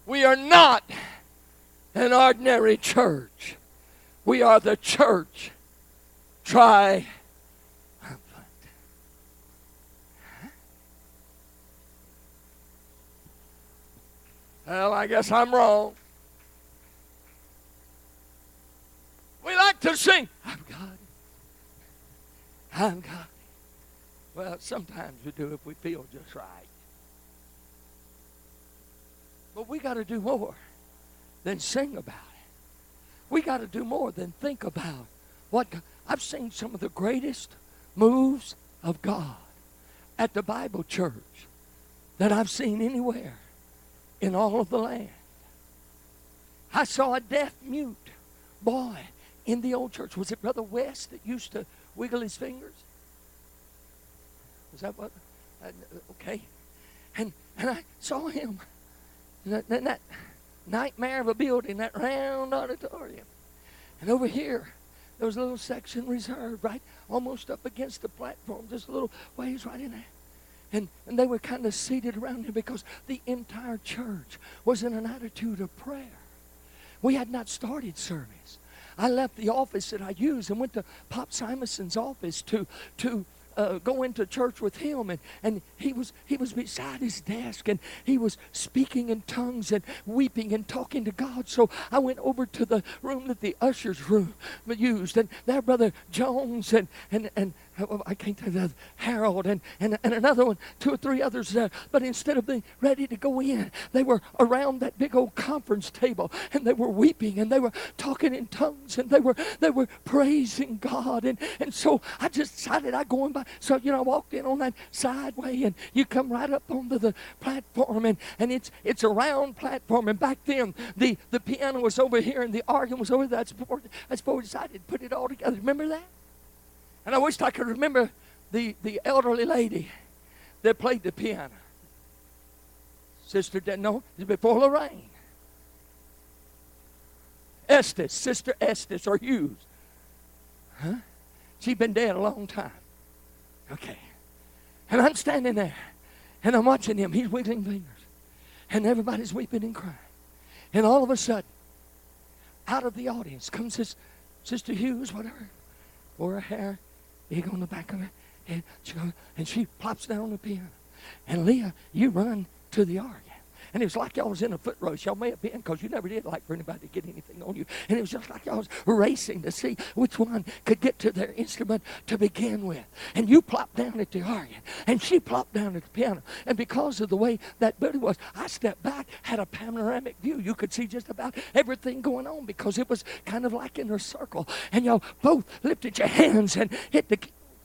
[SPEAKER 2] We are not an ordinary church. We are the church triumphant. Well, I guess I'm wrong. We like to sing, I've got it. I've got it. Well, sometimes we do if we feel just right. But we got to do more than sing about it. We got to do more than think about what God. I've seen some of the greatest moves of God at the Bible church that I've seen anywhere in all of the land. I saw a deaf mute boy in the old church. Was it Brother West that used to wiggle his fingers? Was that what? Okay. And I saw him in that nightmare of a building, that round auditorium. And over here, there was a little section reserved, right, almost up against the platform, just a little ways right in there. And they were kind of seated around him because the entire church was in an attitude of prayer. We had not started service. I left the office that I used and went to Pop Simonson's office to go into church with him, and he was beside his desk, and he was speaking in tongues and weeping and talking to God. So I went over to the room that the ushers room used, and there Brother Jones and I can't tell you, Harold and another one, 2 or 3 others there. But instead of being ready to go in, they were around that big old conference table, and they were weeping, and they were talking in tongues, and they were praising God. And so I just decided I'd go in by. So, I walked in on that side way, and you come right up onto the platform, and it's a round platform. And back then, the piano was over here, and the organ was over there. That's before we decided to put it all together. Remember that? And I wished I could remember the elderly lady that played the piano. Sister, no, it was before Lorraine. Estes, Sister Estes or Hughes. Huh? She'd been dead a long time. Okay. And I'm standing there, and I'm watching him. He's wiggling fingers. And everybody's weeping and crying. And all of a sudden, out of the audience comes this Sister Hughes, whatever, wore her hair big on the back of her head. And she plops down on the piano. And Leah, you run to the organ. And it was like y'all was in a foot race. Y'all may have been, because you never did like for anybody to get anything on you. And it was just like y'all was racing to see which one could get to their instrument to begin with. And you plopped down at the organ, and she plopped down at the piano. And because of the way that building was, I stepped back, had a panoramic view. You could see just about everything going on because it was kind of like in a circle. And y'all both lifted your hands and hit the.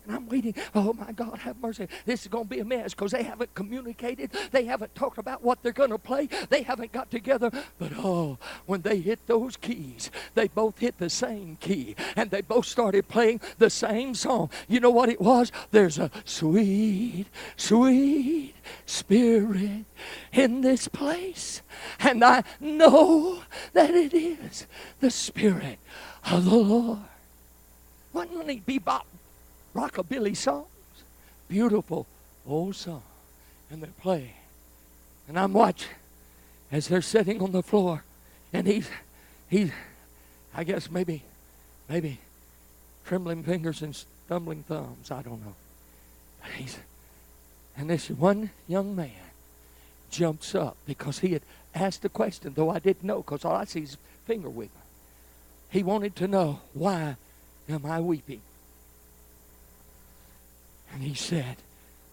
[SPEAKER 2] And I'm waiting. Oh, my God, have mercy. This is going to be a mess because they haven't communicated. They haven't talked about what they're going to play. They haven't got together. But, when they hit those keys, they both hit the same key. And they both started playing the same song. You know what it was? There's a sweet, sweet spirit in this place. And I know that it is the Spirit of the Lord. Wasn't any bebop rockabilly songs, beautiful old song, and they're playing, and I'm watching as they're sitting on the floor, and he's, I guess maybe trembling fingers and stumbling thumbs, I don't know, but and this one young man jumps up because he had asked a question, though I didn't know, because all I see is finger wiggling. He wanted to know, why am I weeping? And he said,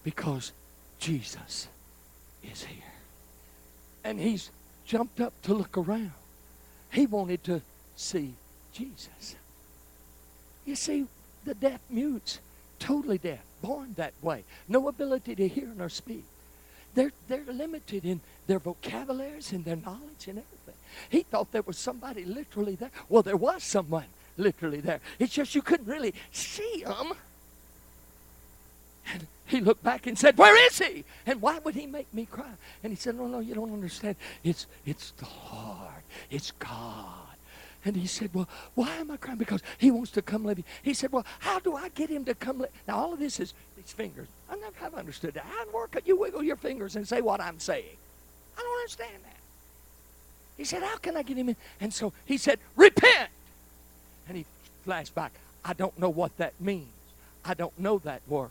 [SPEAKER 2] because Jesus is here. And he's jumped up to look around. He wanted to see Jesus. You see, the deaf mutes, totally deaf, born that way. No ability to hear nor speak. They're limited in their vocabularies and their knowledge and everything. He thought there was somebody literally there. Well, there was someone literally there. It's just you couldn't really see him. And he looked back and said, where is he? And why would he make me cry? And he said, no, you don't understand. It's the Lord. It's God. And he said, well, why am I crying? Because he wants to come live. He said, well, how do I get him to come live? Now, all of this is these fingers. I never have understood that. How in the world could you wiggle your fingers and say what I'm saying? I don't understand that. He said, how can I get him in? And so he said, repent. And he flashed back. I don't know what that means. I don't know that word.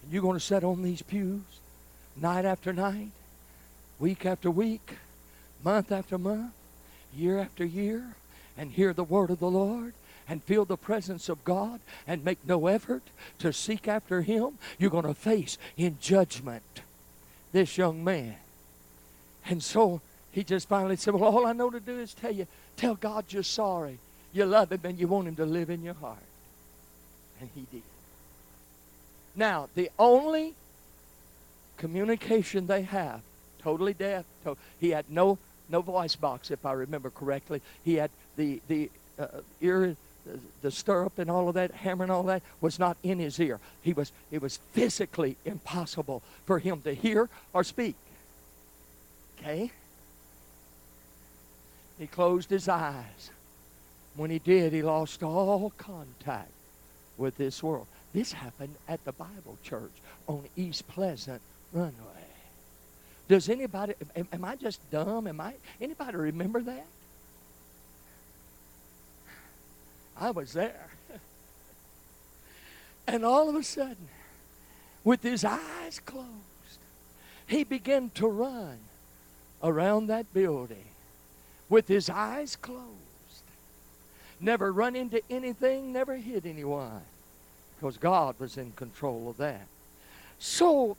[SPEAKER 2] And you're going to sit on these pews night after night week after week, month after month, year after year, and hear the word of the Lord and feel the presence of God and make no effort to seek after Him, you're going to face in judgment this young man. And so he just finally said, well, all I know to do is tell God you're sorry. You love Him and you want Him to live in your heart. And he did. Now, the only communication they have, totally deaf. He had no voice box, if I remember correctly. He had the ear, the stirrup and all of that, hammer and all that, was not in his ear. It was physically impossible for him to hear or speak. Okay? He closed his eyes. When he did, he lost all contact with this world. This happened at the Bible Church on East Pleasant Runway. Does anybody, am I just dumb? Anybody remember that? I was there. And all of a sudden, with his eyes closed, he began to run around that building with his eyes closed. Never run into anything, never hit anyone, because God was in control of that. So,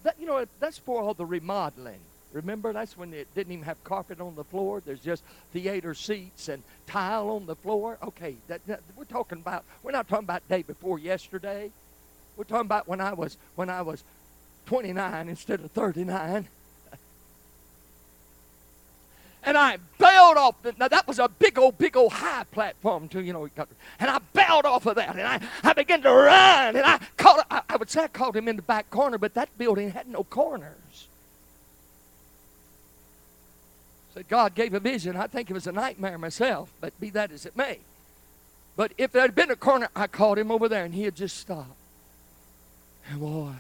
[SPEAKER 2] that's for all the remodeling. Remember, that's when it didn't even have carpet on the floor. There's just theater seats and tile on the floor. Okay, we're not talking about day before yesterday. We're talking about when I was 29 instead of 39. And I bailed off. Now, that was a big old high platform, too, and I bailed off of that, and I began to run, and I would say I caught him in the back corner, but that building had no corners. So God gave a vision. I think it was a nightmare myself, but be that as it may. But if there had been a corner, I caught him over there, and he had just stopped. And boy,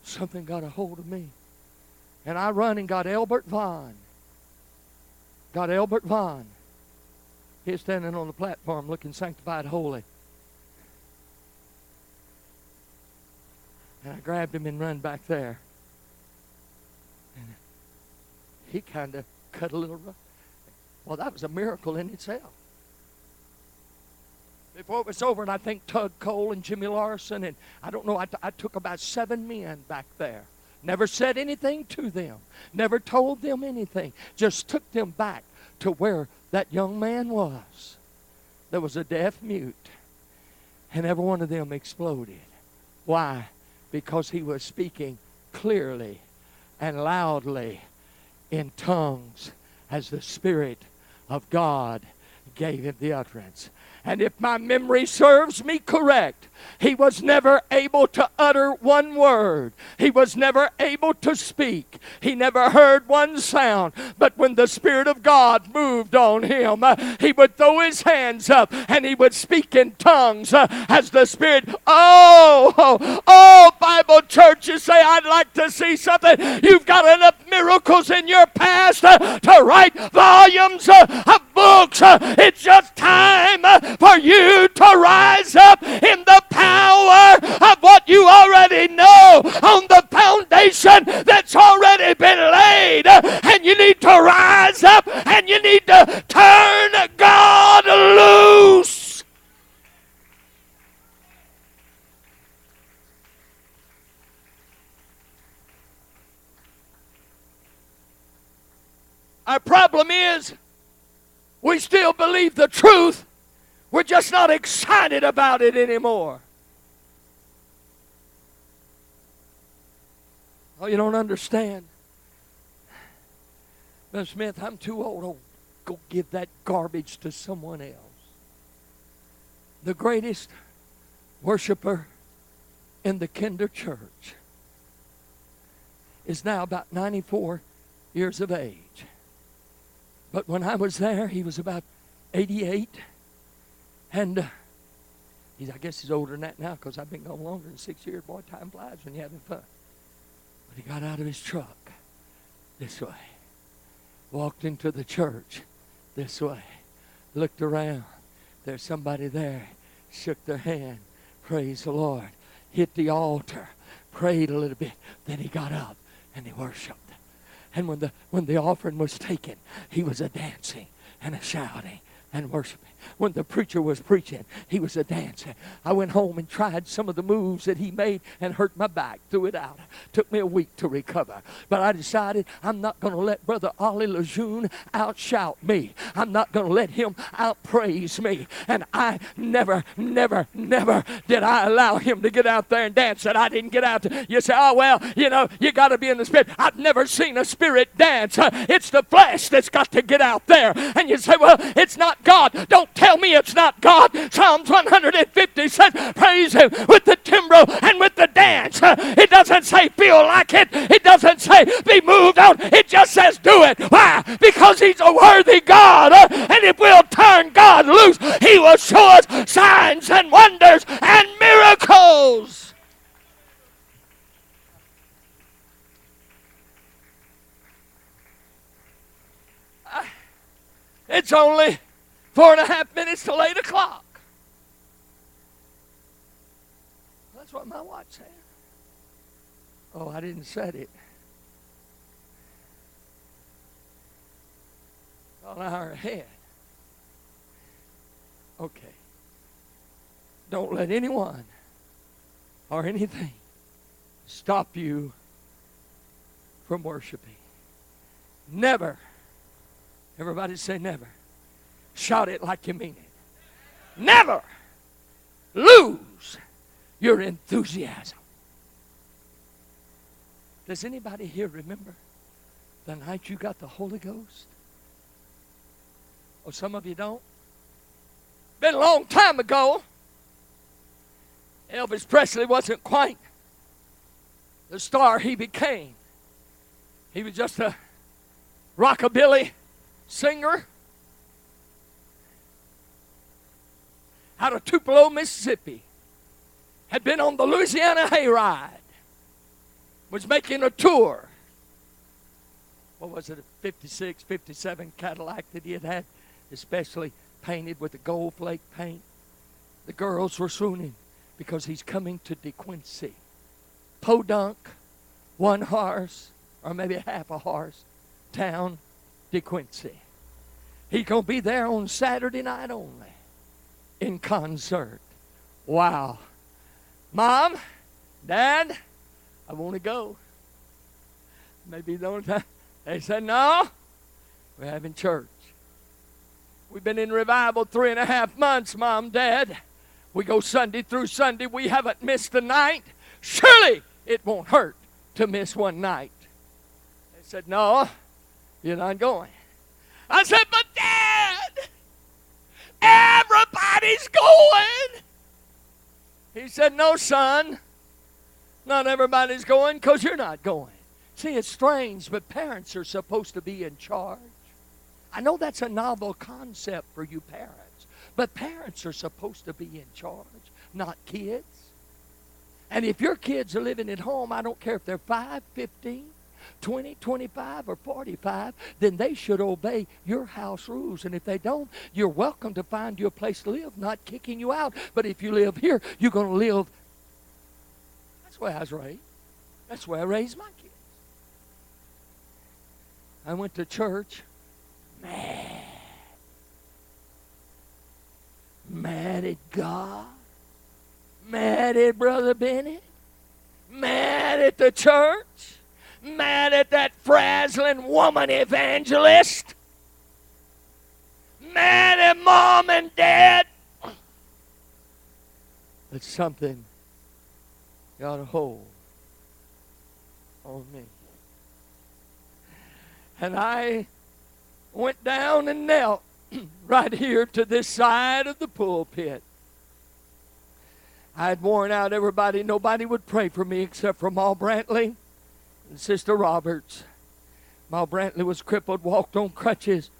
[SPEAKER 2] something got a hold of me. And I run and got Albert Vaughn. He's standing on the platform looking sanctified, holy. And I grabbed him and run back there. And he kind of cut a little rough. Well, that was a miracle in itself. Before it was over, and I think Tug Cole and Jimmy Larson, and I don't know, I took about 7 men back there. Never said anything to them. Never told them anything. Just took them back to where that young man was. There was a deaf mute. And every one of them exploded. Why? Because he was speaking clearly and loudly in tongues as the Spirit of God gave him the utterance. And if my memory serves me correct, he was never able to utter one word. He was never able to speak. He never heard one sound. But when the Spirit of God moved on him, he would throw his hands up and he would speak in tongues as the Spirit. Oh, Bible churches say, I'd like to see something. You've got enough miracles in your past to write volumes of books. It's just time for you to rise up in the power of what you already know on the foundation that's already been laid. And you need to rise up and you need to turn God loose. Our problem is we still believe the truth. We're just not excited about it anymore. Oh, you don't understand. Brother Smith, I'm too old to go give that garbage to someone else. The greatest worshiper in the Kinder Church is now about 94 years of age. But when I was there, he was about 88. And I guess he's older than that now because I've been gone longer than 6 years. Boy, time flies when you're having fun. But he got out of his truck this way, walked into the church this way, looked around. There's somebody there, shook their hand, praise the Lord, hit the altar, prayed a little bit. Then he got up and he worshiped. And when the offering was taken, he was a dancing and a shouting and worshiping. When the preacher was preaching, he was a dancing. I went home and tried some of the moves that he made and hurt my back. Threw it out. Took me a week to recover. But I decided I'm not going to let Brother Ollie Lejeune outshout me. I'm not going to let him outpraise me. And I never did I allow him to get out there and dance. And I didn't get out there. You say, oh, well, you got to be in the spirit. I've never seen a spirit dance. It's the flesh that's got to get out there. And you say, well, it's not God. Don't tell me it's not God. Psalms 150 says, praise him with the timbrel and with the dance. It doesn't say feel like it. It doesn't say be moved on. It just says do it. Why? Because he's a worthy God. And if we'll turn God loose, he will show us signs and wonders and miracles. It's only 4.5 minutes till 8 o'clock. That's what my watch said. Oh, I didn't set it. An hour ahead. Okay. Don't let anyone or anything stop you from worshiping. Never. Everybody say never. Shout it like you mean it. Never lose your enthusiasm. Does anybody here remember the night you got the Holy Ghost? Oh, some of you don't. Been a long time ago. Elvis Presley wasn't quite the star he became. He was just a rockabilly singer out of Tupelo, Mississippi. Had been on the Louisiana Hayride. Was making a tour. What was it, a 56, 57 Cadillac that he had especially painted with the gold flake paint. The girls were swooning because he's coming to DeQuincy. Podunk, 1 horse, or maybe half a horse, town, DeQuincy. He's going to be there on Saturday night only in concert. Wow. Mom, Dad, I want to go. Maybe the only time. They said, no, we're having church. We've been in revival 3.5 months, Mom, Dad. We go Sunday through Sunday. We haven't missed a night. Surely it won't hurt to miss one night. They said, no, you're not going. I said, but Dad, everybody's going. He said, no, son, not everybody's going because you're not going. See, it's strange, but parents are supposed to be in charge. I know that's a novel concept for you parents, but parents are supposed to be in charge, not kids. And if your kids are living at home, I don't care if they're 5, 15, 20, 25, or 45, then they should obey your house rules. And if they don't, you're welcome to find you a place to live, not kicking you out. But if you live here, you're going to live. That's the way I was raised. That's the way I raised my kids. I went to church mad at God, mad at Brother Bennett, mad at the church, mad at that frazzling woman evangelist, mad at Mom and Dad. But something got a hold on me. And I went down and knelt right here to this side of the pulpit. I had worn out everybody. Nobody would pray for me except for Ma Brantley and Sister Roberts. Ma Brantley was crippled, walked on crutches.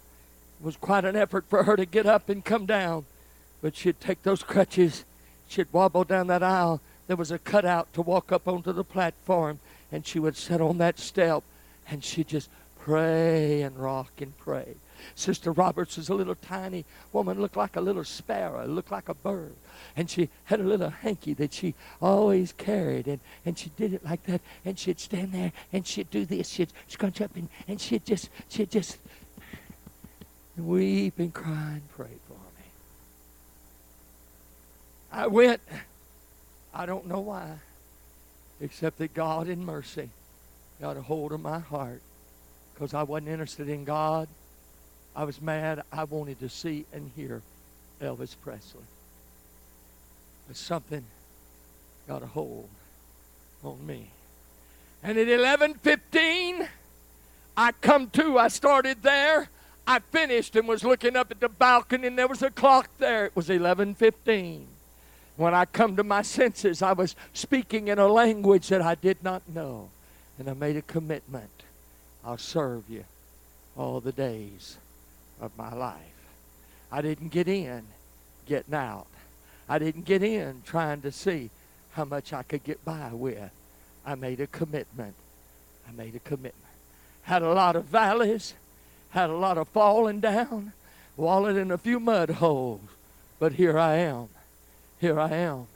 [SPEAKER 2] It was quite an effort for her to get up and come down. But she'd take those crutches, she'd wobble down that aisle. There was a cutout to walk up onto the platform, and she would sit on that step, and she'd just pray and rock and pray. Sister Roberts was a little tiny woman, looked like a little sparrow, looked like a bird. And she had a little hanky that she always carried, and she did it like that, and she'd stand there, and she'd do this, she'd scrunch up, and she'd just weep and cry and pray for me. I went, I don't know why, except that God in mercy got a hold of my heart, because I wasn't interested in God. I was mad. I wanted to see and hear Elvis Presley. But something got a hold on me. And at 11:15, I come to. I started there. I finished and was looking up at the balcony, and there was a clock there. It was 11:15. When I come to my senses, I was speaking in a language that I did not know. And I made a commitment. I'll serve you all the days of my life. I didn't get in getting out. I didn't get in trying to see how much I could get by with. I made a commitment. I made a commitment. Had a lot of valleys. Had a lot of falling down. Wallowed in a few mud holes. But here I am. Here I am.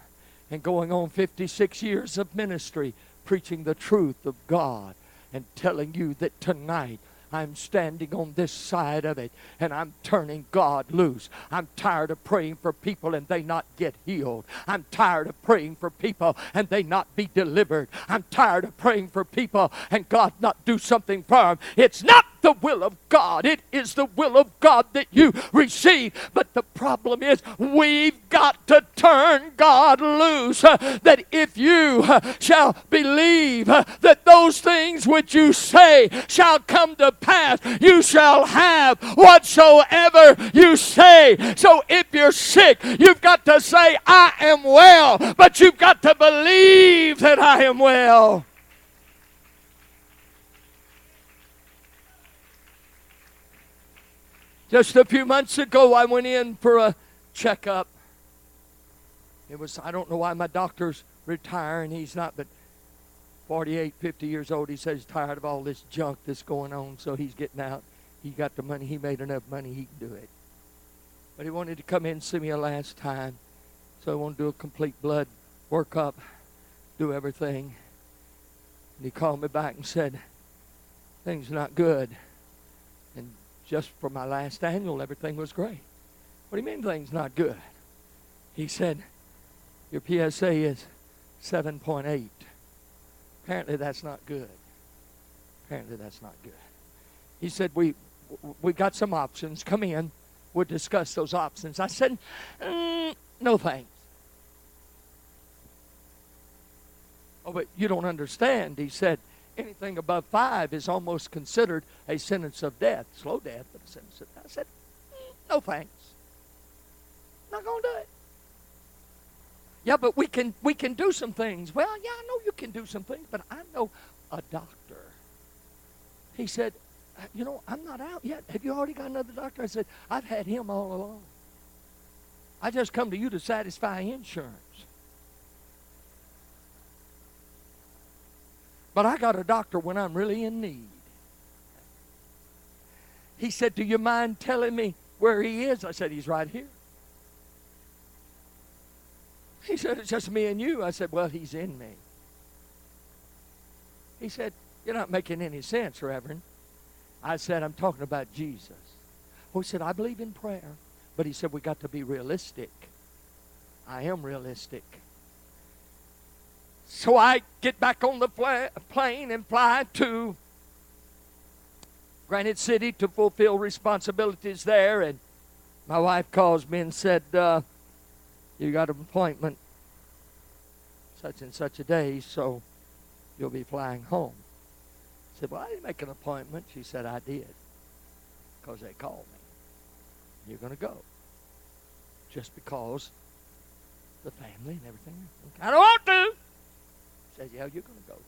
[SPEAKER 2] And going on 56 years of ministry, preaching the truth of God and telling you that tonight I'm standing on this side of it and I'm turning God loose. I'm tired of praying for people and they not get healed. I'm tired of praying for people and they not be delivered. I'm tired of praying for people and God not do something for them. It's not the will of God. It is the will of God that you receive. But the problem is we've got to turn God loose. That if you shall believe that those things which you say shall come to pass, you shall have whatsoever you say. So if you're sick, you've got to say, I am well. But you've got to believe that I am well. Just a few months ago, I went in for a checkup. It was, I don't know why my doctor's retiring. He's not, but 48, 50 years old. He says he's tired of all this junk that's going on, so he's getting out. He got the money. He made enough money. He can do it. But he wanted to come in and see me a last time. So I wanted to do a complete blood workup, do everything. And he called me back and said, things are not good. And just for my last annual, everything was great. What do you mean things not good? He said, your PSA is 7.8. Apparently that's not good. Apparently that's not good. He said, we got some options. Come in. We'll discuss those options. I said, no thanks. Oh, but you don't understand. He said, anything above 5 is almost considered a sentence of death. Slow death, but a sentence of death. I said, no thanks. Not going to do it. Yeah, but we can do some things. Well, yeah, I know you can do some things, but I know a doctor. He said, you know, I'm not out yet. Have you already got another doctor? I said, I've had him all along. I just come to you to satisfy insurance. But I got a doctor when I'm really in need. He said, do you mind telling me where he is? I said, he's right here. He said, it's just me and you. I said, well, he's in me. He said, you're not making any sense, Reverend. I said, I'm talking about Jesus. Well, he said, I believe in prayer. But he said, we got to be realistic. I am realistic. So I get back on the plane and fly to Granite City to fulfill responsibilities there. And my wife calls me and said, you got an appointment such and such a day, so you'll be flying home. I said, well, I didn't make an appointment. She said, I did, because they called me. You're going to go. Just because the family and everything. I don't want to. She said, yeah, you're going to go.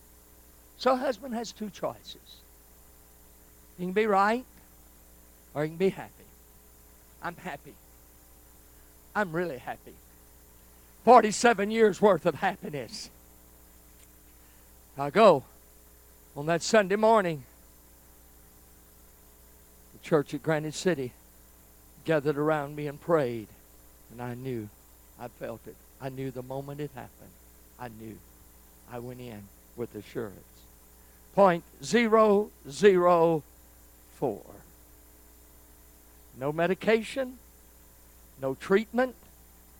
[SPEAKER 2] So a husband has two choices. You can be right, or you can be happy. I'm happy. I'm really happy. 47 years worth of happiness. I go on that Sunday morning. The church at Granite City gathered around me and prayed. And I knew. I felt it. I knew the moment it happened. I knew. I went in with assurance. Point 004. No medication, no treatment,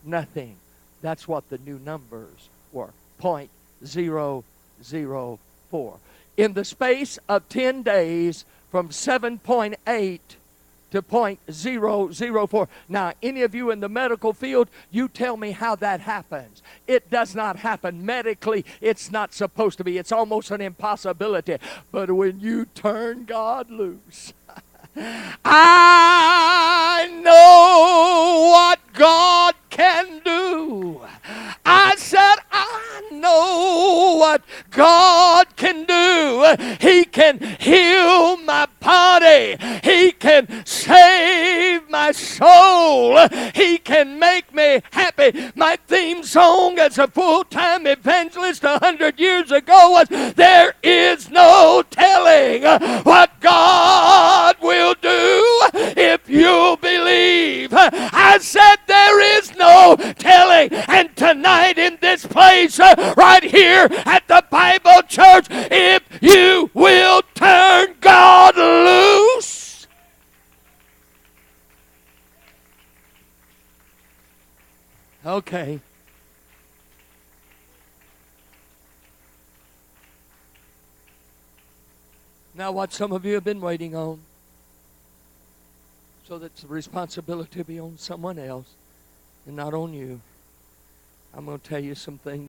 [SPEAKER 2] nothing. That's what the new numbers were. Point 004. In the space of 10 days, from 7.8 to point 004. Now, any of you in the medical field, you tell me how that happens. It does not happen medically. It's not supposed to be. It's almost an impossibility. But when you turn God loose, I know what God can do. I said, I know what God can do. He can heal my body. He can save my soul. He can make me happy. My theme song as a full-time evangelist 100 years ago was, there is no telling what God will do if you believe. I said there is no telling. And tonight in this place, right here at the Bible Church, if you will turn God loose, okay. Now what some of you have been waiting on, so that the responsibility be on someone else and not on you. I'm going to tell you some things